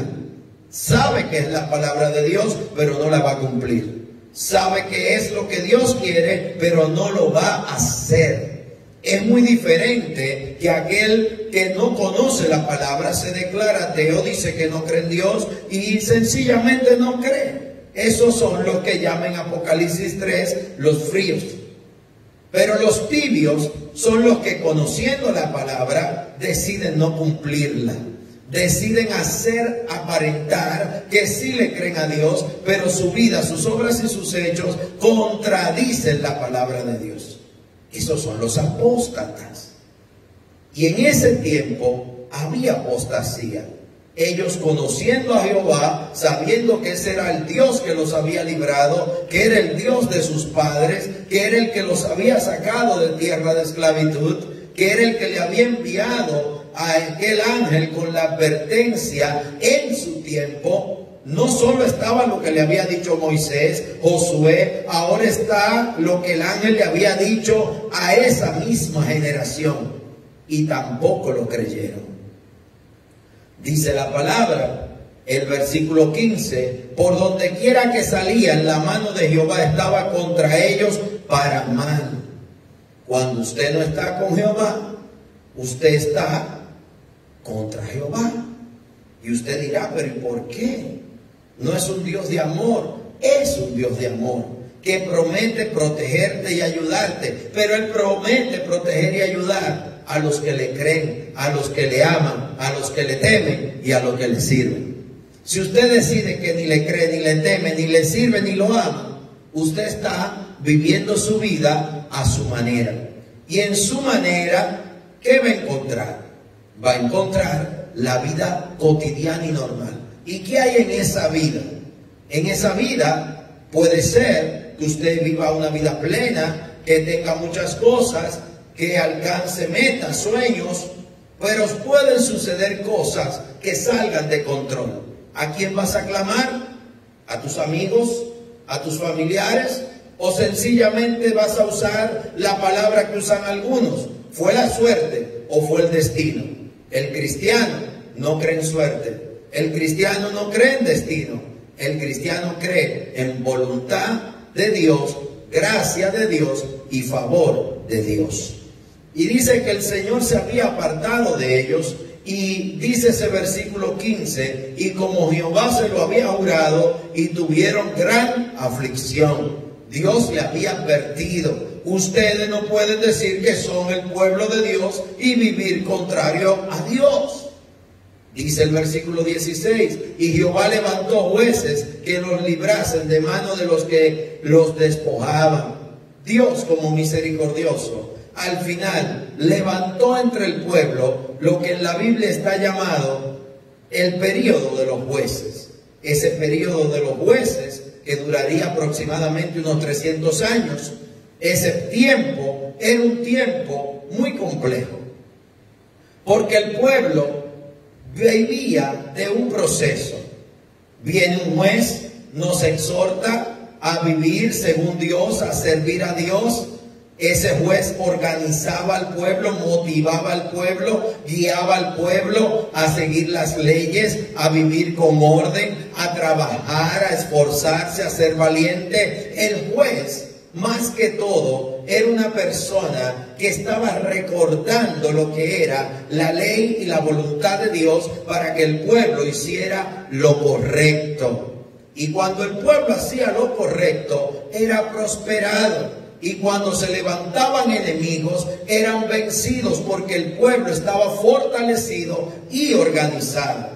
Sabe que es la palabra de Dios, pero no la va a cumplir. Sabe que es lo que Dios quiere, pero no lo va a hacer. Es muy diferente que aquel que no conoce la palabra, se declara ateo, dice que no cree en Dios y sencillamente no cree. Esos son los que llaman en Apocalipsis 3 los fríos. Pero los tibios son los que, conociendo la palabra, deciden no cumplirla. Deciden hacer aparentar que sí le creen a Dios, pero su vida, sus obras y sus hechos contradicen la palabra de Dios. Esos son los apóstatas. Y en ese tiempo había apostasía. Ellos conociendo a Jehová, sabiendo que ese era el Dios que los había librado, que era el Dios de sus padres, que era el que los había sacado de tierra de esclavitud, que era el que le había enviado a aquel ángel con la advertencia en su tiempo. No solo estaba lo que le había dicho Moisés, Josué, ahora está lo que el ángel le había dicho a esa misma generación, y tampoco lo creyeron. Dice la palabra, el versículo 15, por donde quiera que salían, la mano de Jehová estaba contra ellos para mal. Cuando usted no está con Jehová, usted está contra Jehová. Y usted dirá, pero ¿y por qué? No es un Dios de amor, es un Dios de amor, que promete protegerte y ayudarte, pero Él promete proteger y ayudar a los que le creen, a los que le aman, a los que le temen y a los que le sirven. Si usted decide que ni le cree, ni le teme, ni le sirve, ni lo ama, usted está viviendo su vida a su manera. Y en su manera, ¿qué va a encontrar? Va a encontrar la vida cotidiana y normal. ¿Y qué hay en esa vida? En esa vida puede ser que usted viva una vida plena, que tenga muchas cosas, que alcance metas, sueños, pero pueden suceder cosas que salgan de control. ¿A quién vas a clamar? ¿A tus amigos? ¿A tus familiares? ¿O sencillamente vas a usar la palabra que usan algunos? ¿Fue la suerte o fue el destino? El cristiano no cree en suerte. El cristiano no cree en destino. El cristiano cree en voluntad de Dios, gracia de Dios y favor de Dios. Y dice que el Señor se había apartado de ellos, y dice ese versículo 15, y como Jehová se lo había jurado, y tuvieron gran aflicción. Dios le había advertido, ustedes no pueden decir que son el pueblo de Dios y vivir contrario a Dios. Dice el versículo 16, y Jehová levantó jueces que los librasen de mano de los que los despojaban. Dios, como misericordioso, al final levantó entre el pueblo lo que en la Biblia está llamado el período de los jueces. Ese período de los jueces, que duraría aproximadamente unos 300 años, ese tiempo era un tiempo muy complejo, porque el pueblo vivía de un proceso. Viene un juez, nos exhorta a vivir según Dios, a servir a Dios. Ese juez organizaba al pueblo, motivaba al pueblo, guiaba al pueblo a seguir las leyes, a vivir con orden, a trabajar, a esforzarse, a ser valiente. El juez, más que todo, era una persona que estaba recordando lo que era la ley y la voluntad de Dios para que el pueblo hiciera lo correcto. Y cuando el pueblo hacía lo correcto, era prosperado. Y cuando se levantaban enemigos, eran vencidos, porque el pueblo estaba fortalecido y organizado.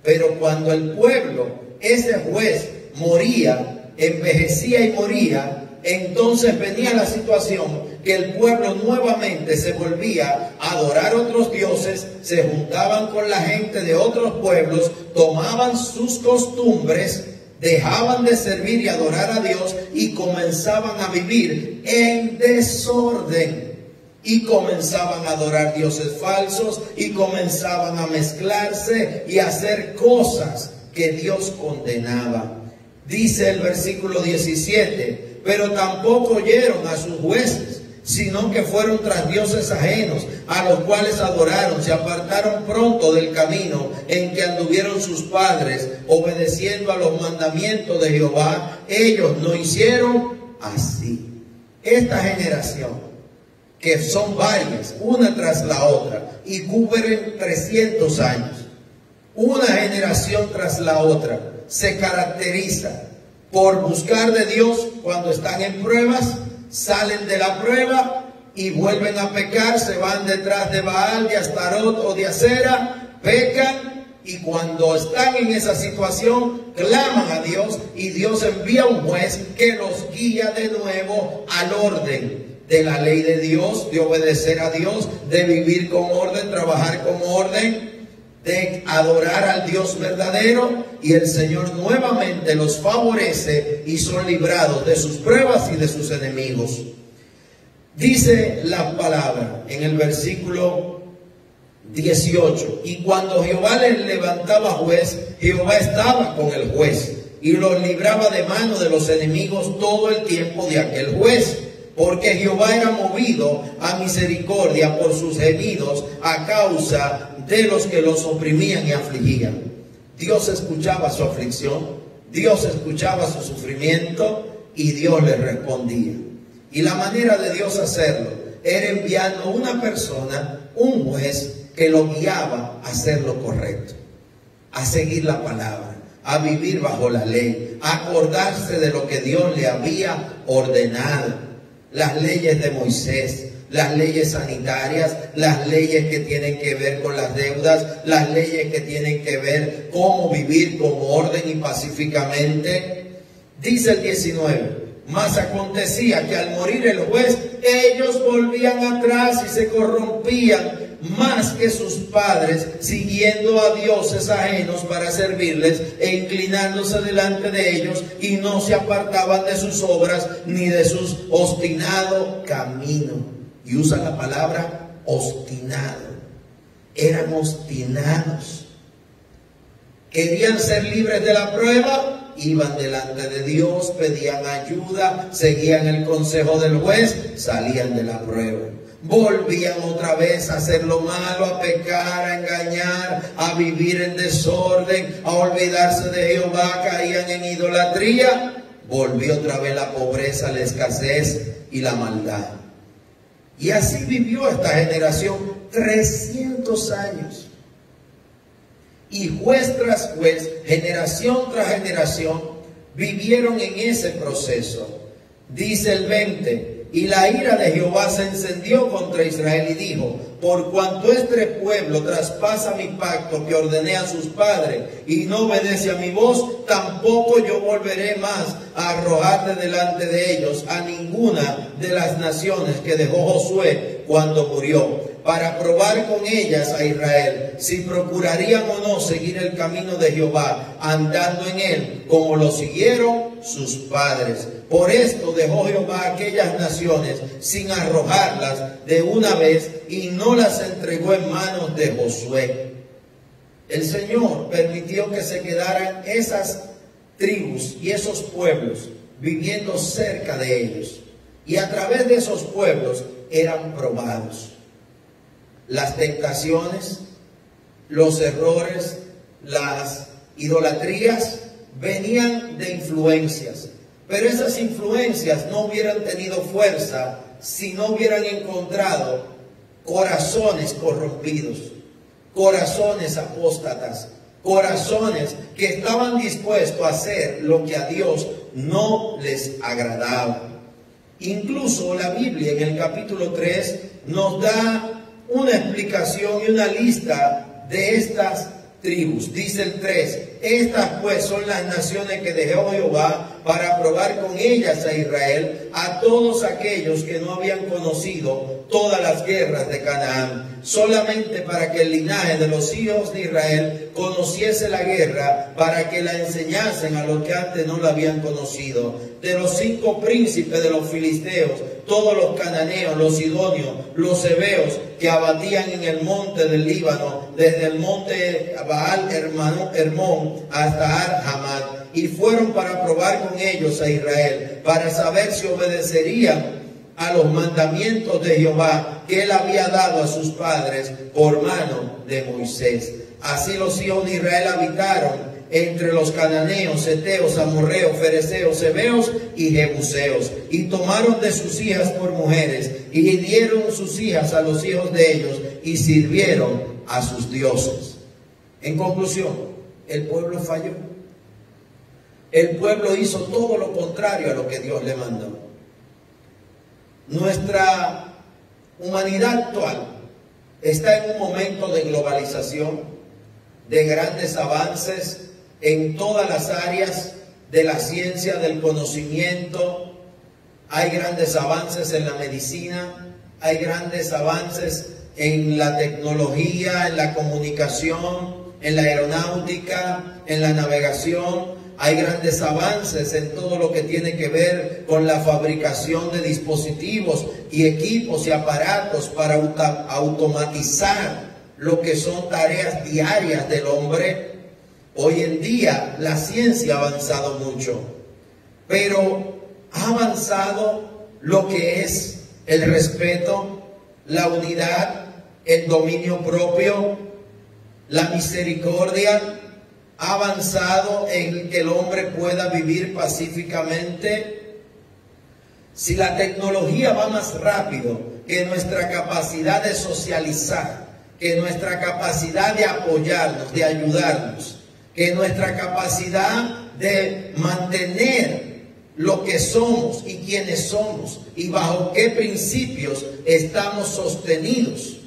Pero cuando el pueblo, ese juez, moría, envejecía y moría, entonces venía la situación que el pueblo nuevamente se volvía a adorar otros dioses, se juntaban con la gente de otros pueblos, tomaban sus costumbres, dejaban de servir y adorar a Dios y comenzaban a vivir en desorden. Y comenzaban a adorar dioses falsos y comenzaban a mezclarse y a hacer cosas que Dios condenaba. Dice el versículo 17, pero tampoco oyeron a sus jueces, sino que fueron tras dioses ajenos, a los cuales adoraron, se apartaron pronto del camino en que anduvieron sus padres, obedeciendo a los mandamientos de Jehová. Ellos no hicieron así. Esta generación, que son varias, una tras la otra, y cubren 300 años, una generación tras la otra, se caracteriza por buscar de Dios cuando están en pruebas, salen de la prueba y vuelven a pecar, se van detrás de Baal, de Astarot o de Acera, pecan, y cuando están en esa situación claman a Dios, y Dios envía un juez que los guía de nuevo al orden de la ley de Dios, de obedecer a Dios, de vivir con orden, trabajar con orden. de adorar al Dios verdadero, y el Señor nuevamente los favorece y son librados de sus pruebas y de sus enemigos. Dice la palabra en el versículo 18: y cuando Jehová les levantaba juez, Jehová estaba con el juez y los libraba de mano de los enemigos todo el tiempo de aquel juez, porque Jehová era movido a misericordia por sus gemidos a causa de los que los oprimían y afligían. Dios escuchaba su aflicción, Dios escuchaba su sufrimiento y Dios le respondía. Y la manera de Dios hacerlo era enviando una persona, un juez, que lo guiaba a hacer lo correcto, a seguir la palabra, a vivir bajo la ley, a acordarse de lo que Dios le había ordenado. Las leyes de Moisés, las leyes sanitarias, las leyes que tienen que ver con las deudas, las leyes que tienen que ver cómo vivir con orden y pacíficamente. Dice el 19: mas acontecía que al morir el juez, ellos volvían atrás y se corrompían más que sus padres, siguiendo a dioses ajenos para servirles e inclinándose delante de ellos, y no se apartaban de sus obras ni de sus obstinado camino. Y usa la palabra obstinado. Eran obstinados. Querían ser libres de la prueba, iban delante de Dios, pedían ayuda, seguían el consejo del juez, salían de la prueba. Volvían otra vez a hacer lo malo, a pecar, a engañar, a vivir en desorden, a olvidarse de Jehová, caían en idolatría. Volvió otra vez la pobreza, la escasez y la maldad. Y así vivió esta generación 300 años. Y juez tras juez, generación tras generación, vivieron en ese proceso. Dice el 20: y la ira de Jehová se encendió contra Israel y dijo: por cuanto este pueblo traspasa mi pacto que ordené a sus padres y no obedece a mi voz, tampoco yo volveré más a arrojar de delante de ellos a ninguna de las naciones que dejó Josué cuando murió, para probar con ellas a Israel si procurarían o no seguir el camino de Jehová, andando en él como lo siguieron sus padres. Por esto dejó Jehová aquellas naciones sin arrojarlas de una vez y no las entregó en manos de Josué. El Señor permitió que se quedaran esas tribus y esos pueblos viviendo cerca de ellos, y a través de esos pueblos eran probados. Las tentaciones, los errores, las idolatrías venían de influencias, pero esas influencias no hubieran tenido fuerza si no hubieran encontrado corazones corrompidos, corazones apóstatas, corazones que estaban dispuestos a hacer lo que a Dios no les agradaba. Incluso la Biblia en el capítulo 3 nos da una explicación y una lista de estas tribus. Dice el 3: estas pues son las naciones que dejó Jehová para probar con ellas a Israel, a todos aquellos que no habían conocido todas las guerras de Canaán, solamente para que el linaje de los hijos de Israel conociese la guerra, para que la enseñasen a los que antes no la habían conocido. De los 5 príncipes de los filisteos, todos los cananeos, los sidonios, los heveos, que abatían en el monte del Líbano, desde el monte Baal Hermón hasta Ar-Hamad, y fueron para probar con ellos a Israel, para saber si obedecerían a los mandamientos de Jehová que él había dado a sus padres por mano de Moisés. Así los hijos de Israel habitaron entre los cananeos, heteos, amorreos, fereceos, heveos y jebuseos, y tomaron de sus hijas por mujeres, y dieron sus hijas a los hijos de ellos, y sirvieron a sus dioses. En conclusión, el pueblo falló. El pueblo hizo todo lo contrario a lo que Dios le mandó. Nuestra humanidad actual está en un momento de globalización, de grandes avances en todas las áreas de la ciencia, del conocimiento. Hay grandes avances en la medicina, hay grandes avances en la tecnología, en la comunicación, en la aeronáutica, en la navegación. Hay grandes avances en todo lo que tiene que ver con la fabricación de dispositivos y equipos y aparatos para automatizar lo que son tareas diarias del hombre. Hoy en día la ciencia ha avanzado mucho, pero ha avanzado lo que es el respeto, la unidad, el dominio propio, la misericordia. Ha avanzado en que el hombre pueda vivir pacíficamente. Si la tecnología va más rápido que nuestra capacidad de socializar, que nuestra capacidad de apoyarnos, de ayudarnos, que nuestra capacidad de mantener lo que somos y quiénes somos y bajo qué principios estamos sostenidos.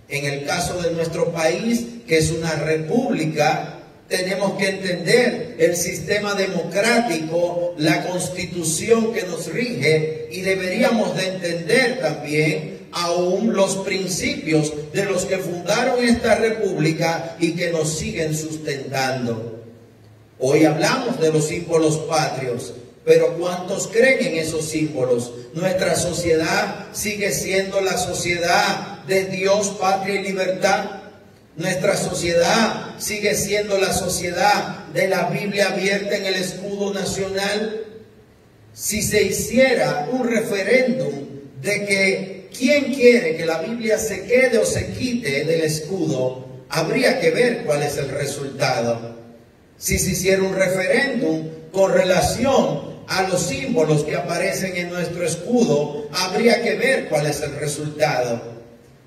En el caso de nuestro país, que es una república, tenemos que entender el sistema democrático, la constitución que nos rige, y deberíamos de entender también aún los principios de los que fundaron esta república y que nos siguen sustentando. Hoy hablamos de los símbolos patrios, pero ¿cuántos creen en esos símbolos? Nuestra sociedad sigue siendo la sociedad de Dios, patria y libertad. Nuestra sociedad sigue siendo la sociedad de la Biblia abierta en el escudo nacional. Si se hiciera un referéndum de que quién quiere que la Biblia se quede o se quite del escudo, habría que ver cuál es el resultado. Si se hiciera un referéndum con relación a los símbolos que aparecen en nuestro escudo, habría que ver cuál es el resultado.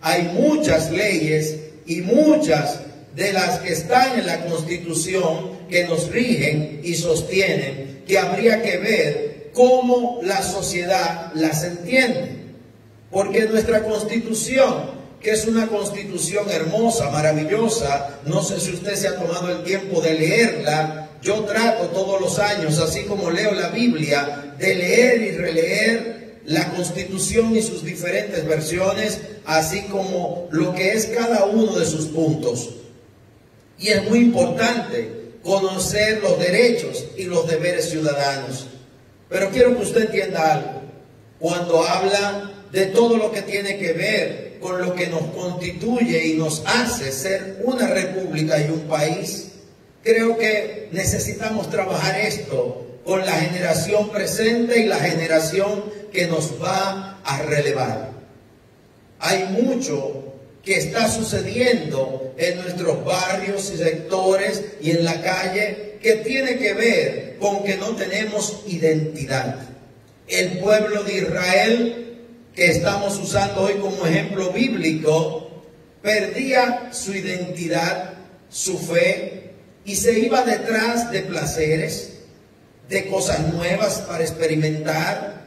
Hay muchas leyes y muchas de las que están en la Constitución que nos rigen y sostienen, que habría que ver cómo la sociedad las entiende. Porque nuestra Constitución, que es una Constitución hermosa, maravillosa, no sé si usted se ha tomado el tiempo de leerla. Yo trato todos los años, así como leo la Biblia, de leer y releer la Constitución y sus diferentes versiones, así como lo que es cada uno de sus puntos. Y es muy importante conocer los derechos y los deberes ciudadanos. Pero quiero que usted entienda algo. Cuando habla de todo lo que tiene que ver con lo que nos constituye y nos hace ser una república y un país, creo que necesitamos trabajar esto con la generación presente y la generación que nos va a relevar. Hay mucho que está sucediendo en nuestros barrios y sectores y en la calle que tiene que ver con que no tenemos identidad. El pueblo de Israel, que estamos usando hoy como ejemplo bíblico, perdía su identidad, su fe, y se iba detrás de placeres, de cosas nuevas para experimentar.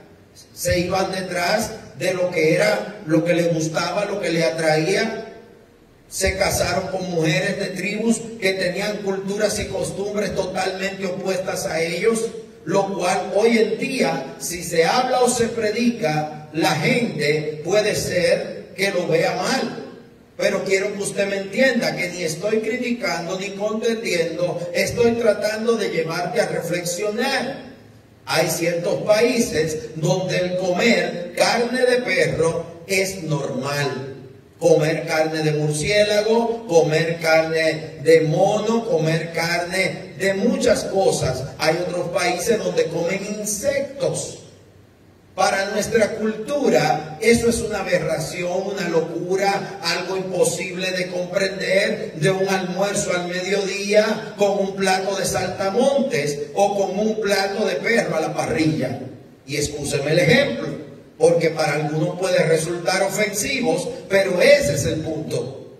Se iban detrás de lo que era, lo que les gustaba, lo que les atraía. Se casaron con mujeres de tribus que tenían culturas y costumbres totalmente opuestas a ellos, lo cual hoy en día, si se habla o se predica, la gente puede ser que lo vea mal. Pero quiero que usted me entienda que ni estoy criticando ni contendiendo, estoy tratando de llevarte a reflexionar. Hay ciertos países donde el comer carne de perro es normal. Comer carne de murciélago, comer carne de mono, comer carne de muchas cosas. Hay otros países donde comen insectos. Para nuestra cultura eso es una aberración, una locura, algo imposible de comprender, de un almuerzo al mediodía con un plato de saltamontes o con un plato de perro a la parrilla. Y excúseme el ejemplo, porque para algunos puede resultar ofensivos, pero ese es el punto.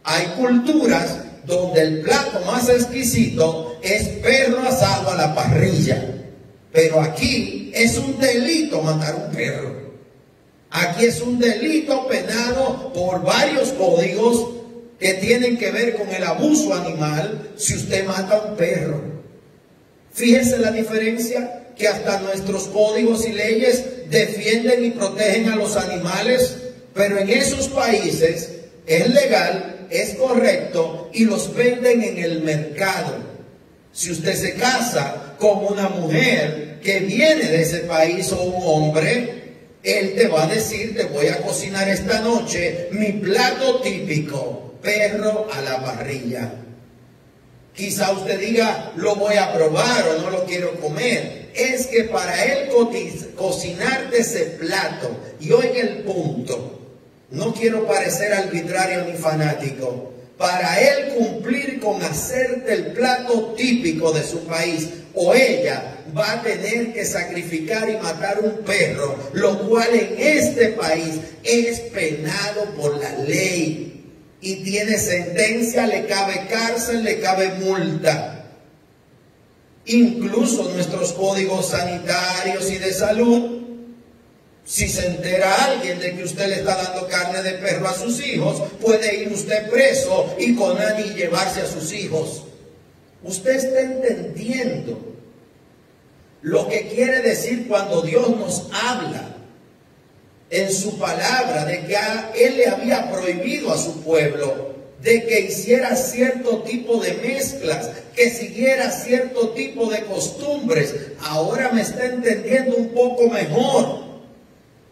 Hay culturas donde el plato más exquisito es perro asado a la parrilla. Pero aquí es un delito matar un perro. Aquí es un delito penado por varios códigos que tienen que ver con el abuso animal si usted mata a un perro. Fíjese la diferencia, que hasta nuestros códigos y leyes defienden y protegen a los animales, pero en esos países es legal, es correcto y los venden en el mercado. Si usted se casa con una mujer que viene de ese país o un hombre, él te va a decir: te voy a cocinar esta noche mi plato típico, perro a la parrilla. Quizá usted diga: lo voy a probar o no lo quiero comer. Es que para él cocinarte ese plato, y oiga el punto, no quiero parecer arbitrario ni fanático, para él cumplir con hacerte el plato típico de su país, o ella va a tener que sacrificar y matar un perro, lo cual en este país es penado por la ley y tiene sentencia, le cabe cárcel, le cabe multa. Incluso nuestros códigos sanitarios y de salud, si se entera alguien de que usted le está dando carne de perro a sus hijos, puede ir usted preso y con ANI llevarse a sus hijos. Usted está entendiendo lo que quiere decir cuando Dios nos habla en su palabra de que Él le había prohibido a su pueblo de que hiciera cierto tipo de mezclas, que siguiera cierto tipo de costumbres. Ahora me está entendiendo un poco mejor.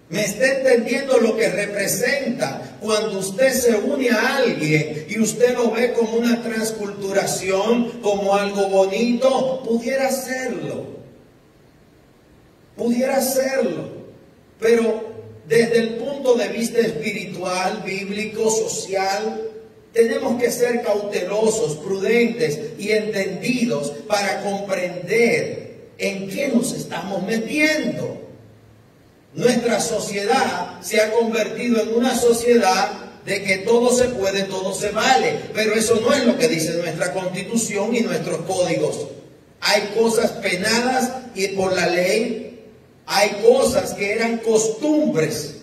Me está entendiendo lo que representa cuando usted se une a alguien y usted lo ve como una transculturación, como algo bonito. Pudiera hacerlo, pero desde el punto de vista espiritual, bíblico, social, tenemos que ser cautelosos, prudentes y entendidos para comprender en qué nos estamos metiendo. Nuestra sociedad se ha convertido en una sociedad de que todo se puede, todo se vale, pero eso no es lo que dice nuestra Constitución y nuestros códigos. Hay cosas penadas y por la ley, hay cosas que eran costumbres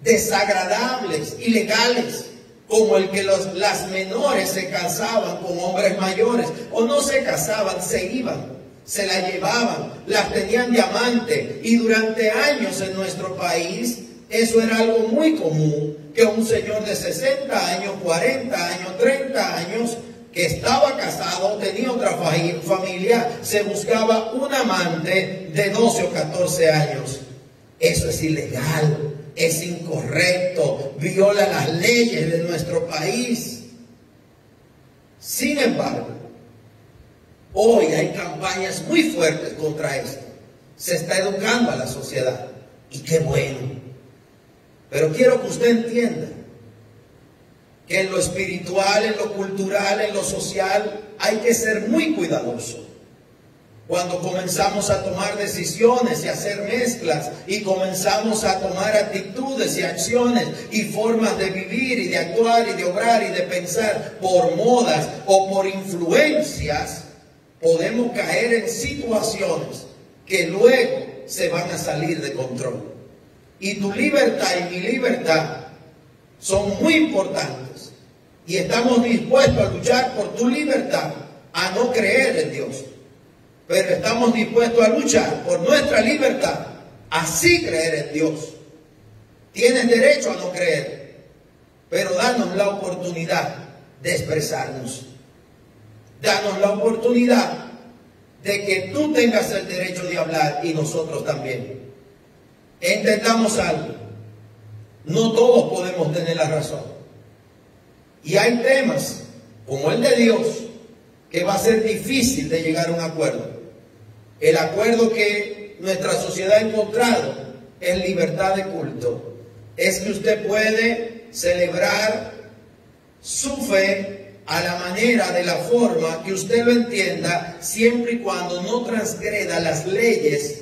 desagradables, ilegales, como el que las menores se casaban con hombres mayores, o no se casaban, se iban, se la llevaban, las tenían de amante, y durante años en nuestro país eso era algo muy común, que un señor de 60 años, 40 años, 30 años, que estaba casado, tenía otra familia, se buscaba un amante de 12 o 14 años. Eso es ilegal, es incorrecto, viola las leyes de nuestro país. Sin embargo, hoy hay campañas muy fuertes contra esto. Se está educando a la sociedad, y qué bueno. Pero quiero que usted entienda que en lo espiritual, en lo cultural, en lo social, hay que ser muy cuidadoso. Cuando comenzamos a tomar decisiones y hacer mezclas, y comenzamos a tomar actitudes y acciones y formas de vivir y de actuar y de obrar y de pensar por modas o por influencias, podemos caer en situaciones que luego se van a salir de control. Y tu libertad y mi libertad son muy importantes, y estamos dispuestos a luchar por tu libertad, a no creer en Dios, pero estamos dispuestos a luchar por nuestra libertad, a sí creer en Dios. Tienes derecho a no creer, pero danos la oportunidad de expresarnos. Danos la oportunidad de que tú tengas el derecho de hablar y nosotros también. Entendamos algo: no todos podemos tener la razón, y hay temas como el de Dios que va a ser difícil de llegar a un acuerdo. El acuerdo que nuestra sociedad ha encontrado es libertad de culto. Es que usted puede celebrar su fe a la manera, de la forma que usted lo entienda, siempre y cuando no transgreda las leyes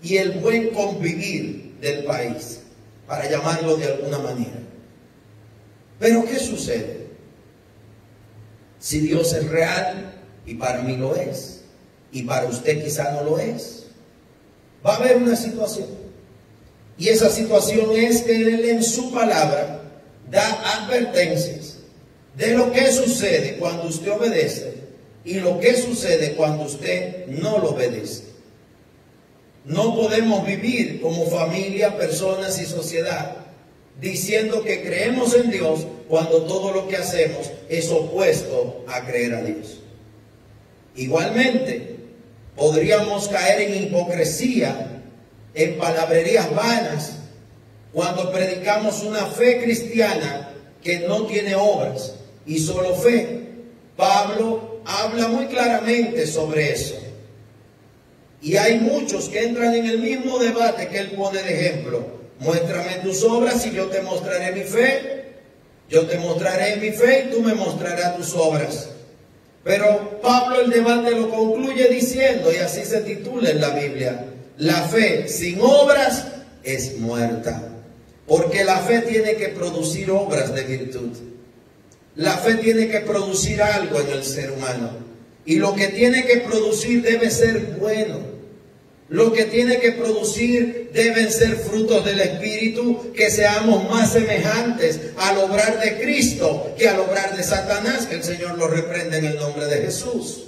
y el buen convivir del país, para llamarlo de alguna manera. Pero ¿qué sucede? Si Dios es real, y para mí lo es, y para usted quizá no lo es, va a haber una situación, y esa situación es que Él en su palabra da advertencias de lo que sucede cuando usted obedece y lo que sucede cuando usted no lo obedece. No podemos vivir como familia, personas y sociedad diciendo que creemos en Dios cuando todo lo que hacemos es opuesto a creer a Dios. Igualmente, podríamos caer en hipocresía, en palabrerías vanas, cuando predicamos una fe cristiana que no tiene obras y solo fe. Pablo habla muy claramente sobre eso. Y hay muchos que entran en el mismo debate que él pone de ejemplo. Muéstrame tus obras y yo te mostraré mi fe. Yo te mostraré mi fe y tú me mostrarás tus obras. Pero Pablo el debate lo concluye diciendo, y así se titula en la Biblia: la fe sin obras es muerta. Porque la fe tiene que producir obras de virtud. La fe tiene que producir algo en el ser humano. Y lo que tiene que producir debe ser bueno. Lo que tiene que producir deben ser frutos del Espíritu, que seamos más semejantes al obrar de Cristo que al obrar de Satanás, que el Señor lo reprende en el nombre de Jesús.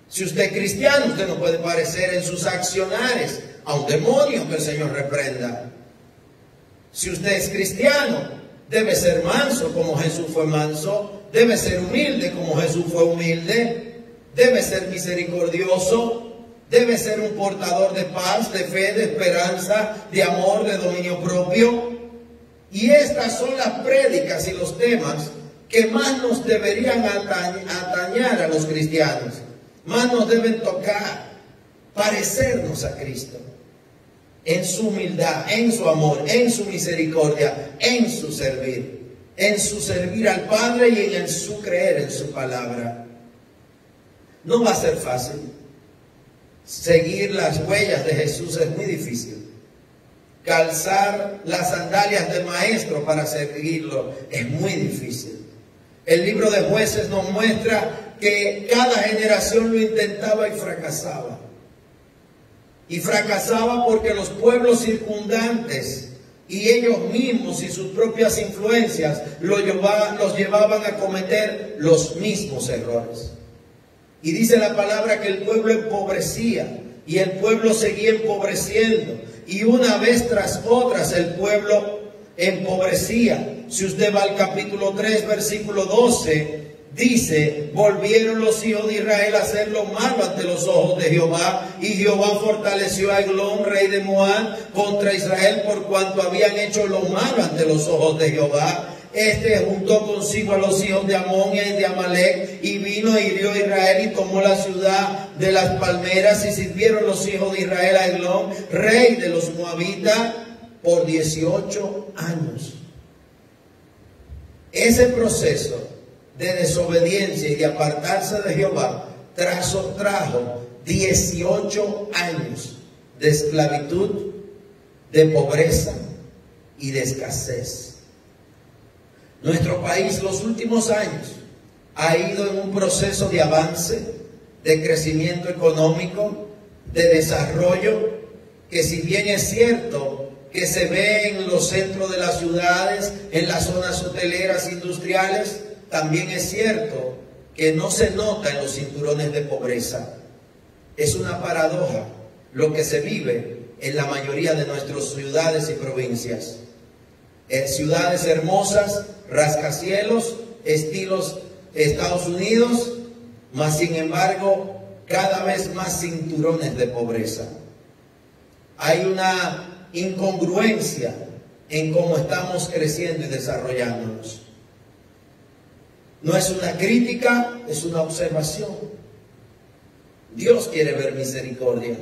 Si usted es cristiano, usted no puede parecer en sus accionares a un demonio que el Señor reprenda. Si usted es cristiano, debe ser manso como Jesús fue manso, debe ser humilde como Jesús fue humilde, debe ser misericordioso, debe ser un portador de paz, de fe, de esperanza, de amor, de dominio propio. Y estas son las prédicas y los temas que más nos deberían atañar a los cristianos, más nos deben tocar, parecernos a Cristo en su humildad, en su amor, en su misericordia, en su servir al Padre y en su creer en su palabra. No va a ser fácil. Seguir las huellas de Jesús es muy difícil. Calzar las sandalias del Maestro para seguirlo es muy difícil. El libro de Jueces nos muestra que cada generación lo intentaba y fracasaba. Y fracasaba porque los pueblos circundantes y ellos mismos y sus propias influencias los llevaban a cometer los mismos errores. Y dice la palabra que el pueblo empobrecía y el pueblo seguía empobreciendo. Y una vez tras otras el pueblo empobrecía. Si usted va al capítulo 3, versículo 12, dice: volvieron los hijos de Israel a hacer lo malo ante los ojos de Jehová, y Jehová fortaleció a Eglón, rey de Moab, contra Israel, por cuanto habían hecho lo malo ante los ojos de Jehová. Este juntó consigo a los hijos de Amón y de Amalek, y vino e hirió a Israel y tomó la ciudad de las palmeras, y sirvieron los hijos de Israel a Eglón, rey de los moabitas, por 18 años. Ese proceso de desobediencia y de apartarse de Jehová trajo 18 años de esclavitud, de pobreza y de escasez. Nuestro país los últimos años ha ido en un proceso de avance, de crecimiento económico, de desarrollo, que si bien es cierto que se ve en los centros de las ciudades, en las zonas hoteleras industriales, también es cierto que no se nota en los cinturones de pobreza. Es una paradoja lo que se vive en la mayoría de nuestras ciudades y provincias. En ciudades hermosas, rascacielos, estilos Estados Unidos, mas sin embargo cada vez más cinturones de pobreza. Hay una incongruencia en cómo estamos creciendo y desarrollándonos. No es una crítica, es una observación. Dios quiere ver misericordia.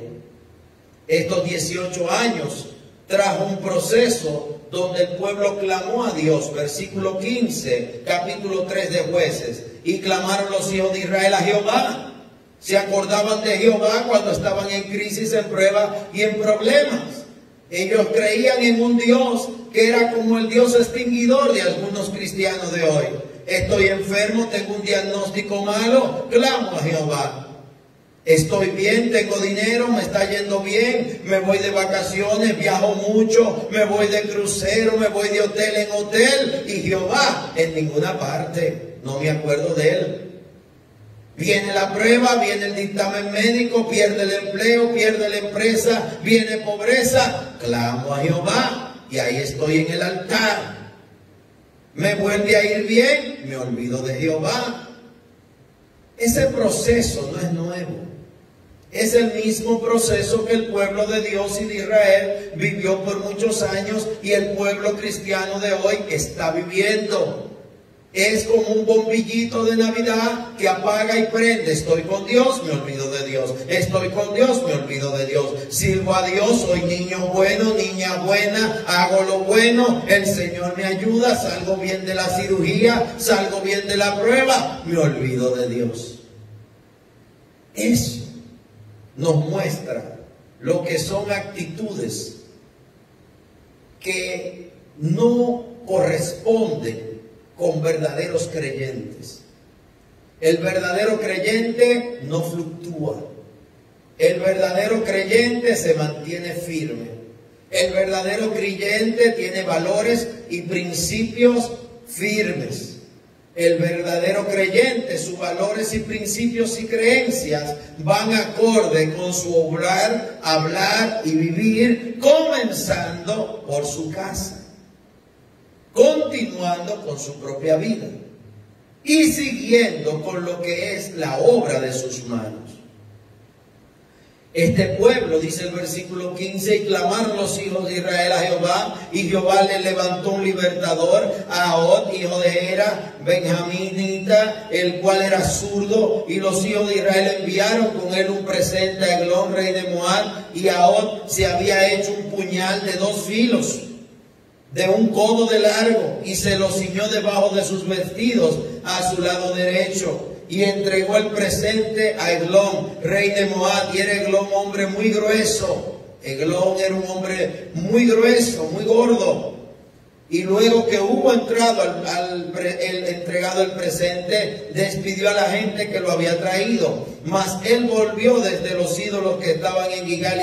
Estos 18 años trajo un proceso donde el pueblo clamó a Dios. Versículo 15, capítulo 3 de Jueces. Y clamaron los hijos de Israel a Jehová. Se acordaban de Jehová cuando estaban en crisis, en prueba y en problemas. Ellos creían en un Dios que era como el Dios extinguidor de algunos cristianos de hoy. Estoy enfermo, tengo un diagnóstico malo, clamo a Jehová. Estoy bien, tengo dinero, me está yendo bien, me voy de vacaciones, viajo mucho, me voy de crucero, me voy de hotel en hotel, y Jehová en ninguna parte, no me acuerdo de él. Viene la prueba, viene el dictamen médico, pierde el empleo, pierde la empresa, viene pobreza. Clamo a Jehová y ahí estoy en el altar. Me vuelve a ir bien, me olvido de Jehová. Ese proceso no es nuevo. Es el mismo proceso que el pueblo de Dios y de Israel vivió por muchos años y el pueblo cristiano de hoy está viviendo. Es como un bombillito de Navidad que apaga y prende. Estoy con Dios, me olvido de Dios. Estoy con Dios, me olvido de Dios. Sirvo a Dios, soy niño bueno, niña buena, hago lo bueno. El Señor me ayuda, salgo bien de la cirugía, salgo bien de la prueba, me olvido de Dios. Eso nos muestra lo que son actitudes que no corresponden con verdaderos creyentes. El verdadero creyente no fluctúa. El verdadero creyente se mantiene firme. El verdadero creyente tiene valores y principios firmes. El verdadero creyente, sus valores y principios y creencias van acorde con su obrar, hablar y vivir, comenzando por su casa, continuando con su propia vida y siguiendo con lo que es la obra de sus manos. Este pueblo, dice el versículo 15, y clamaron los hijos de Israel a Jehová, y Jehová le levantó un libertador, a Ahod, hijo de Era, benjaminita, el cual era zurdo, y los hijos de Israel enviaron con él un presente a Eglón, rey de Moab, y Ahod se había hecho un puñal de 2 filos, de 1 codo de largo, y se lo ciñó debajo de sus vestidos a su lado derecho. Y entregó el presente a Eglón, rey de Moab, y era Eglón hombre muy grueso. Eglón era un hombre muy grueso, muy gordo. Y luego que hubo entrado entregado el presente, despidió a la gente que lo había traído. Mas él volvió desde los ídolos que estaban en Gilgal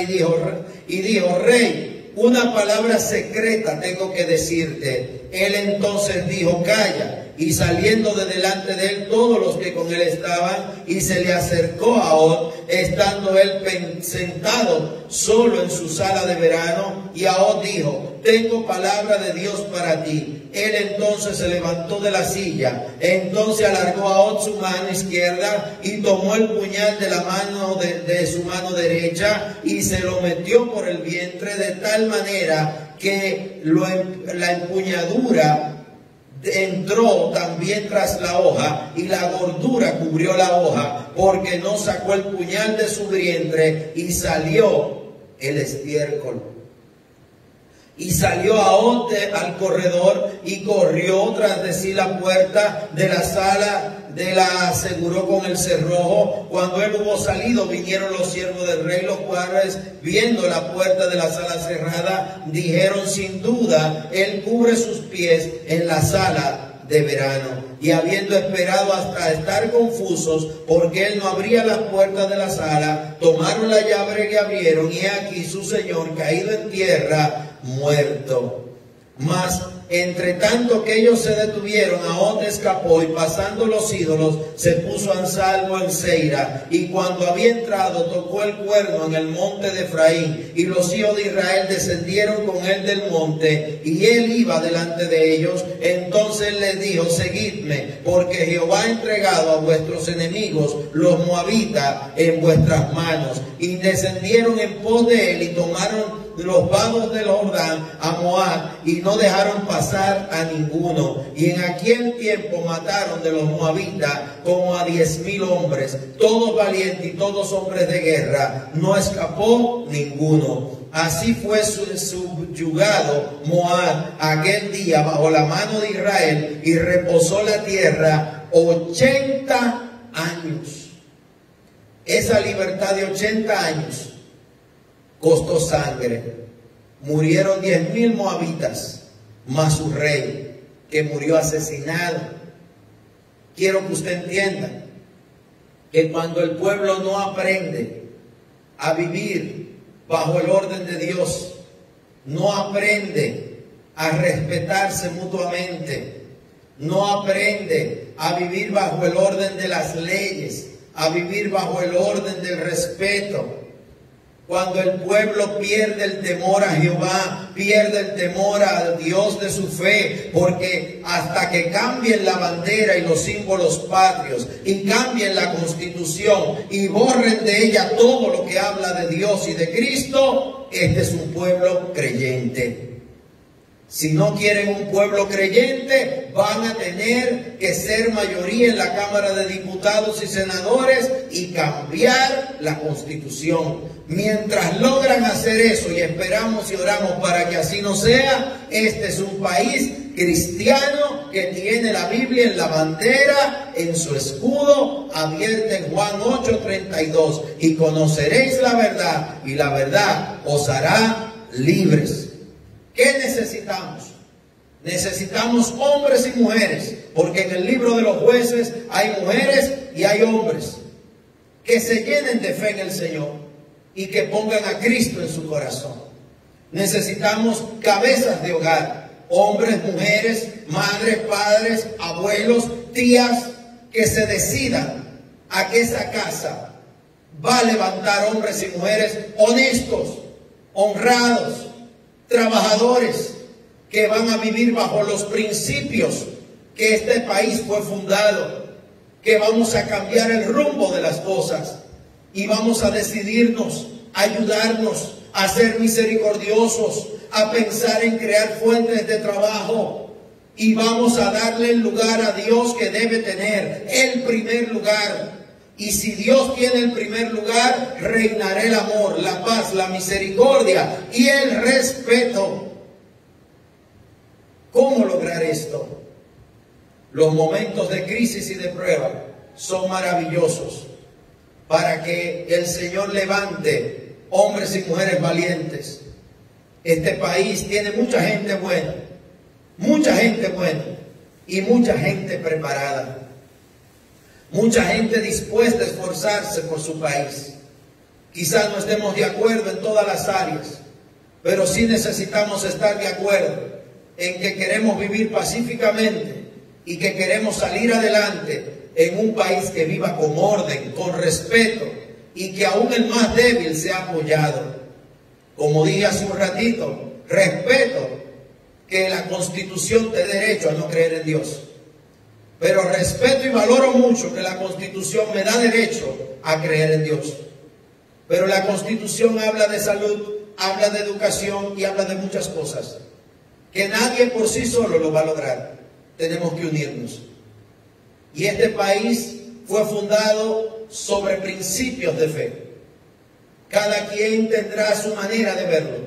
y dijo, rey, una palabra secreta tengo que decirte. Él entonces dijo, calla. Y saliendo de delante de él todos los que con él estaban, y se le acercó a Ahod, estando él sentado solo en su sala de verano, y Ahod dijo, tengo palabra de Dios para ti. Él entonces se levantó de la silla, entonces alargó a Ahod su mano izquierda, y tomó el puñal de la mano de su mano derecha, y se lo metió por el vientre, de tal manera que la empuñadura entró también tras la hoja, y la gordura cubrió la hoja, porque no sacó el puñal de su vientre, y salió el estiércol. Y salió Ahod al corredor, y corrió tras de sí la puerta de la sala, la aseguró con el cerrojo. Cuando él hubo salido, vinieron los siervos del rey, los cuales, viendo la puerta de la sala cerrada, dijeron, sin duda, él cubre sus pies en la sala de verano. Y habiendo esperado hasta estar confusos, porque él no abría las puertas de la sala, tomaron la llave y abrieron, y he aquí su señor caído en tierra, muerto. Mas entre tanto que ellos se detuvieron, Ahod escapó, y pasando los ídolos se puso en salvo en Seira, y cuando había entrado tocó el cuerno en el monte de Efraín, y los hijos de Israel descendieron con él del monte, y él iba delante de ellos. Entonces les dijo, seguidme, porque Jehová ha entregado a vuestros enemigos, los moabitas, en vuestras manos. Y descendieron en pos de él, y tomaron los vados del Jordán a Moab, y no dejaron pasar a ninguno. Y en aquel tiempo mataron de los moabitas como a 10,000 hombres, todos valientes y todos hombres de guerra, no escapó ninguno. Así fue subyugado Moab aquel día bajo la mano de Israel, y reposó la tierra 80 años. Esa libertad de 80 años costó sangre. Murieron 10,000 moabitas, más su rey, que murió asesinado. Quiero que usted entienda que cuando el pueblo no aprende a vivir bajo el orden de Dios, no aprende a respetarse mutuamente, no aprende a vivir bajo el orden de las leyes, a vivir bajo el orden del respeto. Cuando el pueblo pierde el temor a Jehová, pierde el temor al Dios de su fe, porque hasta que cambien la bandera y los símbolos patrios, y cambien la Constitución, y borren de ella todo lo que habla de Dios y de Cristo, este es un pueblo creyente. Si no quieren un pueblo creyente, van a tener que ser mayoría en la Cámara de Diputados y Senadores y cambiar la Constitución. Mientras logran hacer eso, y esperamos y oramos para que así no sea, este es un país cristiano que tiene la Biblia en la bandera, en su escudo, abierta en Juan 8:32. Y conoceréis la verdad, y la verdad os hará libres. ¿Qué necesitamos? Necesitamos hombres y mujeres, porque en el libro de los jueces hay mujeres y hay hombres que se llenen de fe en el Señor y que pongan a Cristo en su corazón. Necesitamos cabezas de hogar, hombres, mujeres, madres, padres, abuelos, tías, que se decidan a que esa casa va a levantar hombres y mujeres honestos, honrados, trabajadores, que van a vivir bajo los principios que este país fue fundado, que vamos a cambiar el rumbo de las cosas y vamos a decidirnos, a ayudarnos, a ser misericordiosos, a pensar en crear fuentes de trabajo, y vamos a darle el lugar a Dios que debe tener, el primer lugar. Y si Dios tiene el primer lugar, reinará el amor, la paz, la misericordia y el respeto. ¿Cómo lograr esto? Los momentos de crisis y de prueba son maravillosos para que el Señor levante hombres y mujeres valientes. Este país tiene mucha gente buena y mucha gente preparada. Mucha gente dispuesta a esforzarse por su país. Quizás no estemos de acuerdo en todas las áreas, pero sí necesitamos estar de acuerdo en que queremos vivir pacíficamente y que queremos salir adelante en un país que viva con orden, con respeto, y que aún el más débil sea apoyado. Como dije hace un ratito, respeto que la Constitución te dé derecho a no creer en Dios. Pero respeto y valoro mucho que la Constitución me da derecho a creer en Dios. Pero la Constitución habla de salud, habla de educación y habla de muchas cosas que nadie por sí solo lo va a lograr. Tenemos que unirnos. Y este país fue fundado sobre principios de fe. Cada quien tendrá su manera de verlo,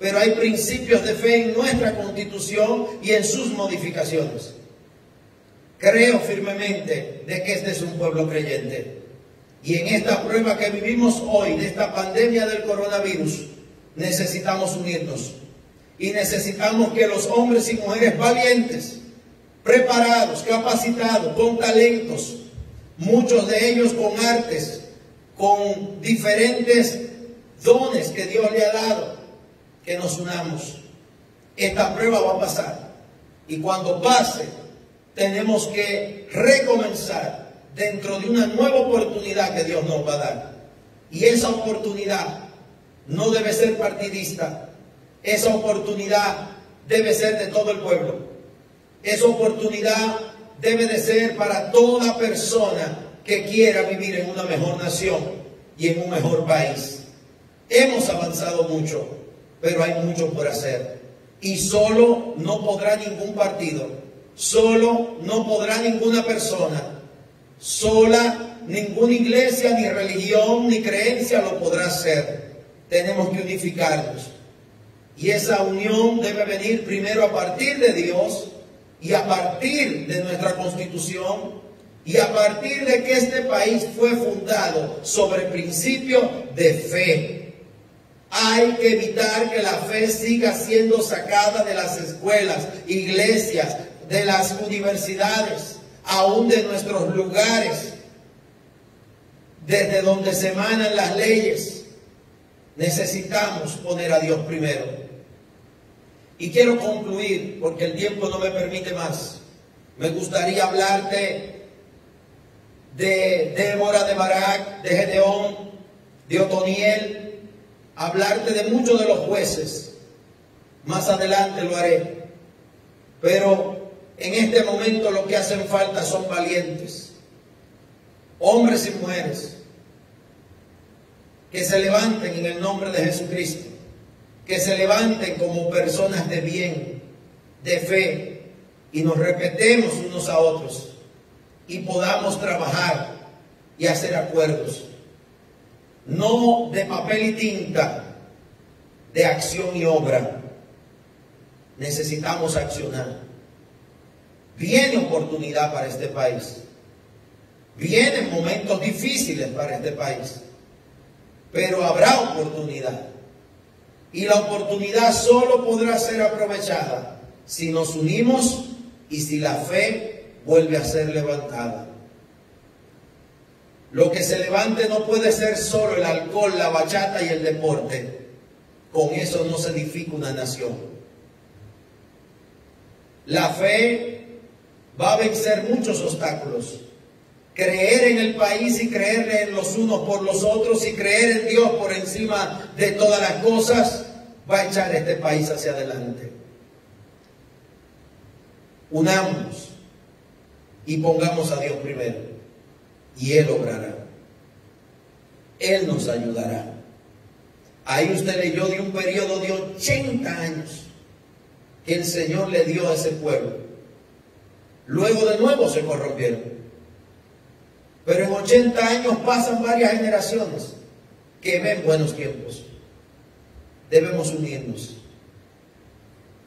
pero hay principios de fe en nuestra Constitución y en sus modificaciones. Creo firmemente de que este es un pueblo creyente. Y en esta prueba que vivimos hoy, de esta pandemia del coronavirus, necesitamos unirnos. Y necesitamos que los hombres y mujeres valientes, preparados, capacitados, con talentos, muchos de ellos con artes, con diferentes dones que Dios le ha dado, que nos unamos. Esta prueba va a pasar. Y cuando pase, tenemos que recomenzar dentro de una nueva oportunidad que Dios nos va a dar. Y esa oportunidad no debe ser partidista. Esa oportunidad debe ser de todo el pueblo. Esa oportunidad debe de ser para toda persona que quiera vivir en una mejor nación y en un mejor país. Hemos avanzado mucho, pero hay mucho por hacer. Y solo no podrá ningún partido, solo no podrá ninguna persona, sola ninguna iglesia, ni religión, ni creencia lo podrá hacer. Tenemos que unificarnos. Y esa unión debe venir primero a partir de Dios y a partir de nuestra Constitución y a partir de que este país fue fundado sobre principios de fe. Hay que evitar que la fe siga siendo sacada de las escuelas, iglesias, de las universidades, aún de nuestros lugares, desde donde se emanan las leyes. Necesitamos poner a Dios primero. Y quiero concluir, porque el tiempo no me permite más. Me gustaría hablarte de Débora, de Barak, de Gedeón, de Otoniel, hablarte de muchos de los jueces. Más adelante lo haré. Pero en este momento lo que hacen falta son valientes, hombres y mujeres, que se levanten en el nombre de Jesucristo, que se levanten como personas de bien, de fe, y nos respetemos unos a otros y podamos trabajar y hacer acuerdos, no de papel y tinta, de acción y obra. Necesitamos accionar. Viene oportunidad para este país, vienen momentos difíciles para este país, pero habrá oportunidad, y la oportunidad solo podrá ser aprovechada si nos unimos y si la fe vuelve a ser levantada. Lo que se levante no puede ser solo el alcohol, la bachata y el deporte. Con eso no se edifica una nación. La fe va a vencer muchos obstáculos. Creer en el país y creerle en los unos por los otros y creer en Dios por encima de todas las cosas va a echar este país hacia adelante. Unámonos y pongamos a Dios primero, y Él obrará. Él nos ayudará. Ahí usted leyó de un periodo de 80 años que el Señor le dio a ese pueblo. Luego de nuevo se corrompieron. Pero en 80 años pasan varias generaciones que ven buenos tiempos. Debemos unirnos.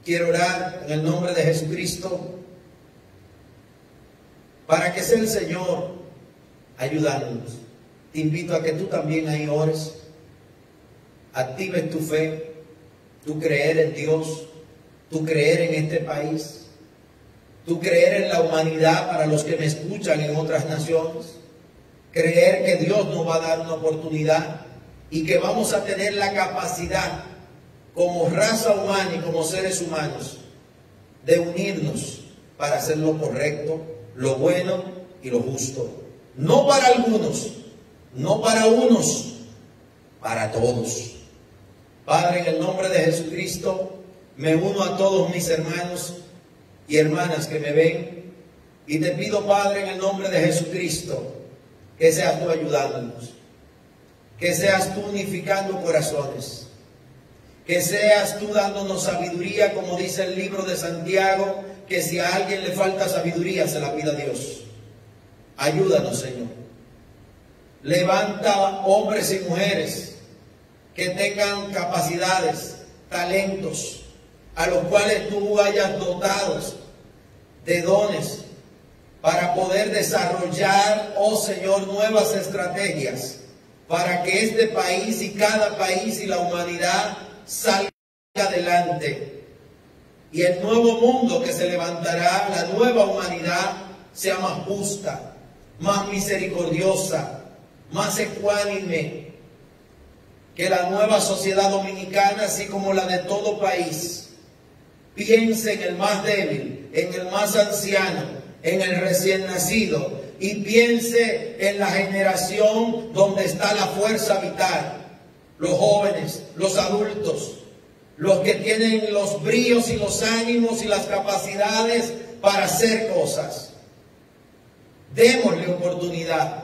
Quiero orar en el nombre de Jesucristo para que sea el Señor ayudándonos. Te invito a que tú también ahí ores, actives tu fe, tu creer en Dios, tu creer en este país, tu creer en la humanidad para los que me escuchan en otras naciones, creer que Dios nos va a dar una oportunidad y que vamos a tener la capacidad como raza humana y como seres humanos de unirnos para hacer lo correcto, lo bueno y lo justo. No para algunos, no para unos, para todos. Padre, en el nombre de Jesucristo, me uno a todos mis hermanos y hermanas que me ven y te pido, Padre, en el nombre de Jesucristo, que seas tú ayudándonos, que seas tú unificando corazones, que seas tú dándonos sabiduría, como dice el libro de Santiago, que si a alguien le falta sabiduría, se la pida a Dios. Ayúdanos, Señor. Levanta hombres y mujeres que tengan capacidades, talentos, a los cuales tú hayas dotado de dones para poder desarrollar, oh Señor, nuevas estrategias para que este país y cada país y la humanidad salga adelante. Y el nuevo mundo que se levantará, la nueva humanidad, sea más justa, más misericordiosa, más ecuánime, que la nueva sociedad dominicana, así como la de todo país, piense en el más débil, en el más anciano, en el recién nacido, y piense en la generación donde está la fuerza vital, los jóvenes, los adultos, los que tienen los bríos y los ánimos y las capacidades para hacer cosas. Démosle oportunidad,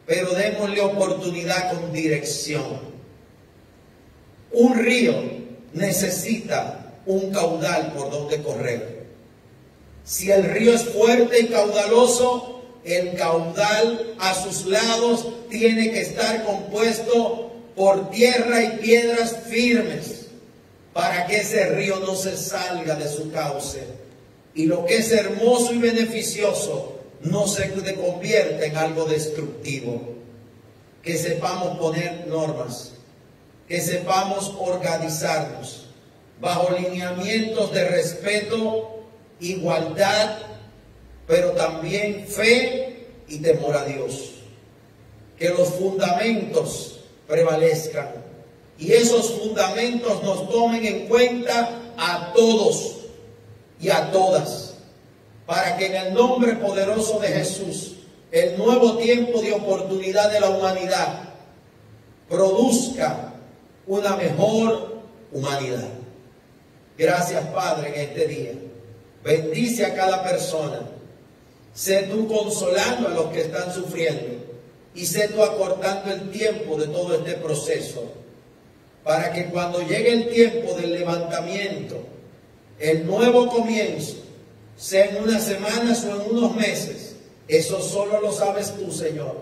pero démosle oportunidad con dirección. Un río necesita un caudal por donde correr. Si el río es fuerte y caudaloso, el caudal a sus lados tiene que estar compuesto por tierra y piedras firmes para que ese río no se salga de su cauce y lo que es hermoso y beneficioso no se convierta en algo destructivo. Que sepamos poner normas, que sepamos organizarnos bajo lineamientos de respeto, igualdad, pero también fe y temor a Dios. Que los fundamentos prevalezcan y esos fundamentos nos tomen en cuenta a todos y a todas, para que en el nombre poderoso de Jesús el nuevo tiempo de oportunidad de la humanidad produzca una mejor humanidad. Gracias, Padre, en este día. Bendice a cada persona. Sé tú consolando a los que están sufriendo y sé tú acortando el tiempo de todo este proceso, para que cuando llegue el tiempo del levantamiento, el nuevo comienzo, sea en unas semanas o en unos meses, eso solo lo sabes tú, Señor.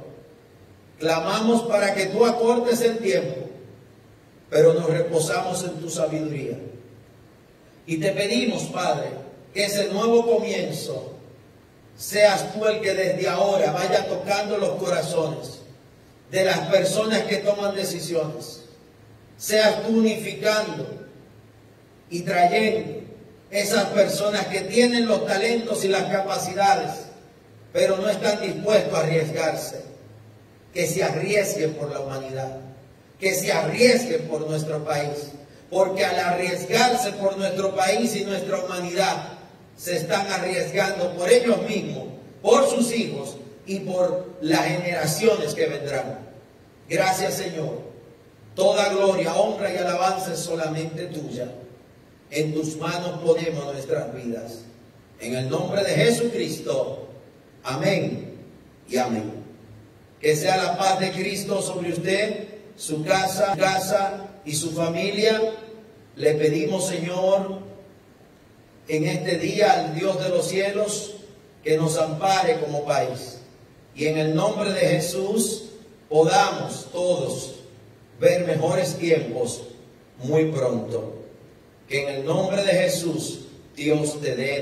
Clamamos para que tú acortes el tiempo, pero nos reposamos en tu sabiduría. Y te pedimos, Padre, que ese nuevo comienzo seas tú el que desde ahora vaya tocando los corazones de las personas que toman decisiones. Seas tú unificando y trayendo esas personas que tienen los talentos y las capacidades, pero no están dispuestos a arriesgarse. Que se arriesguen por la humanidad, que se arriesguen por nuestro país, porque al arriesgarse por nuestro país y nuestra humanidad, se están arriesgando por ellos mismos, por sus hijos y por las generaciones que vendrán. Gracias, Señor. Toda gloria, honra y alabanza es solamente tuya. En tus manos ponemos nuestras vidas. En el nombre de Jesucristo. Amén y amén. Que sea la paz de Cristo sobre usted, su casa y su familia. Le pedimos, Señor, en este día al Dios de los cielos que nos ampare como país. Y en el nombre de Jesús podamos todos ver mejores tiempos muy pronto. Que en el nombre de Jesús Dios te dé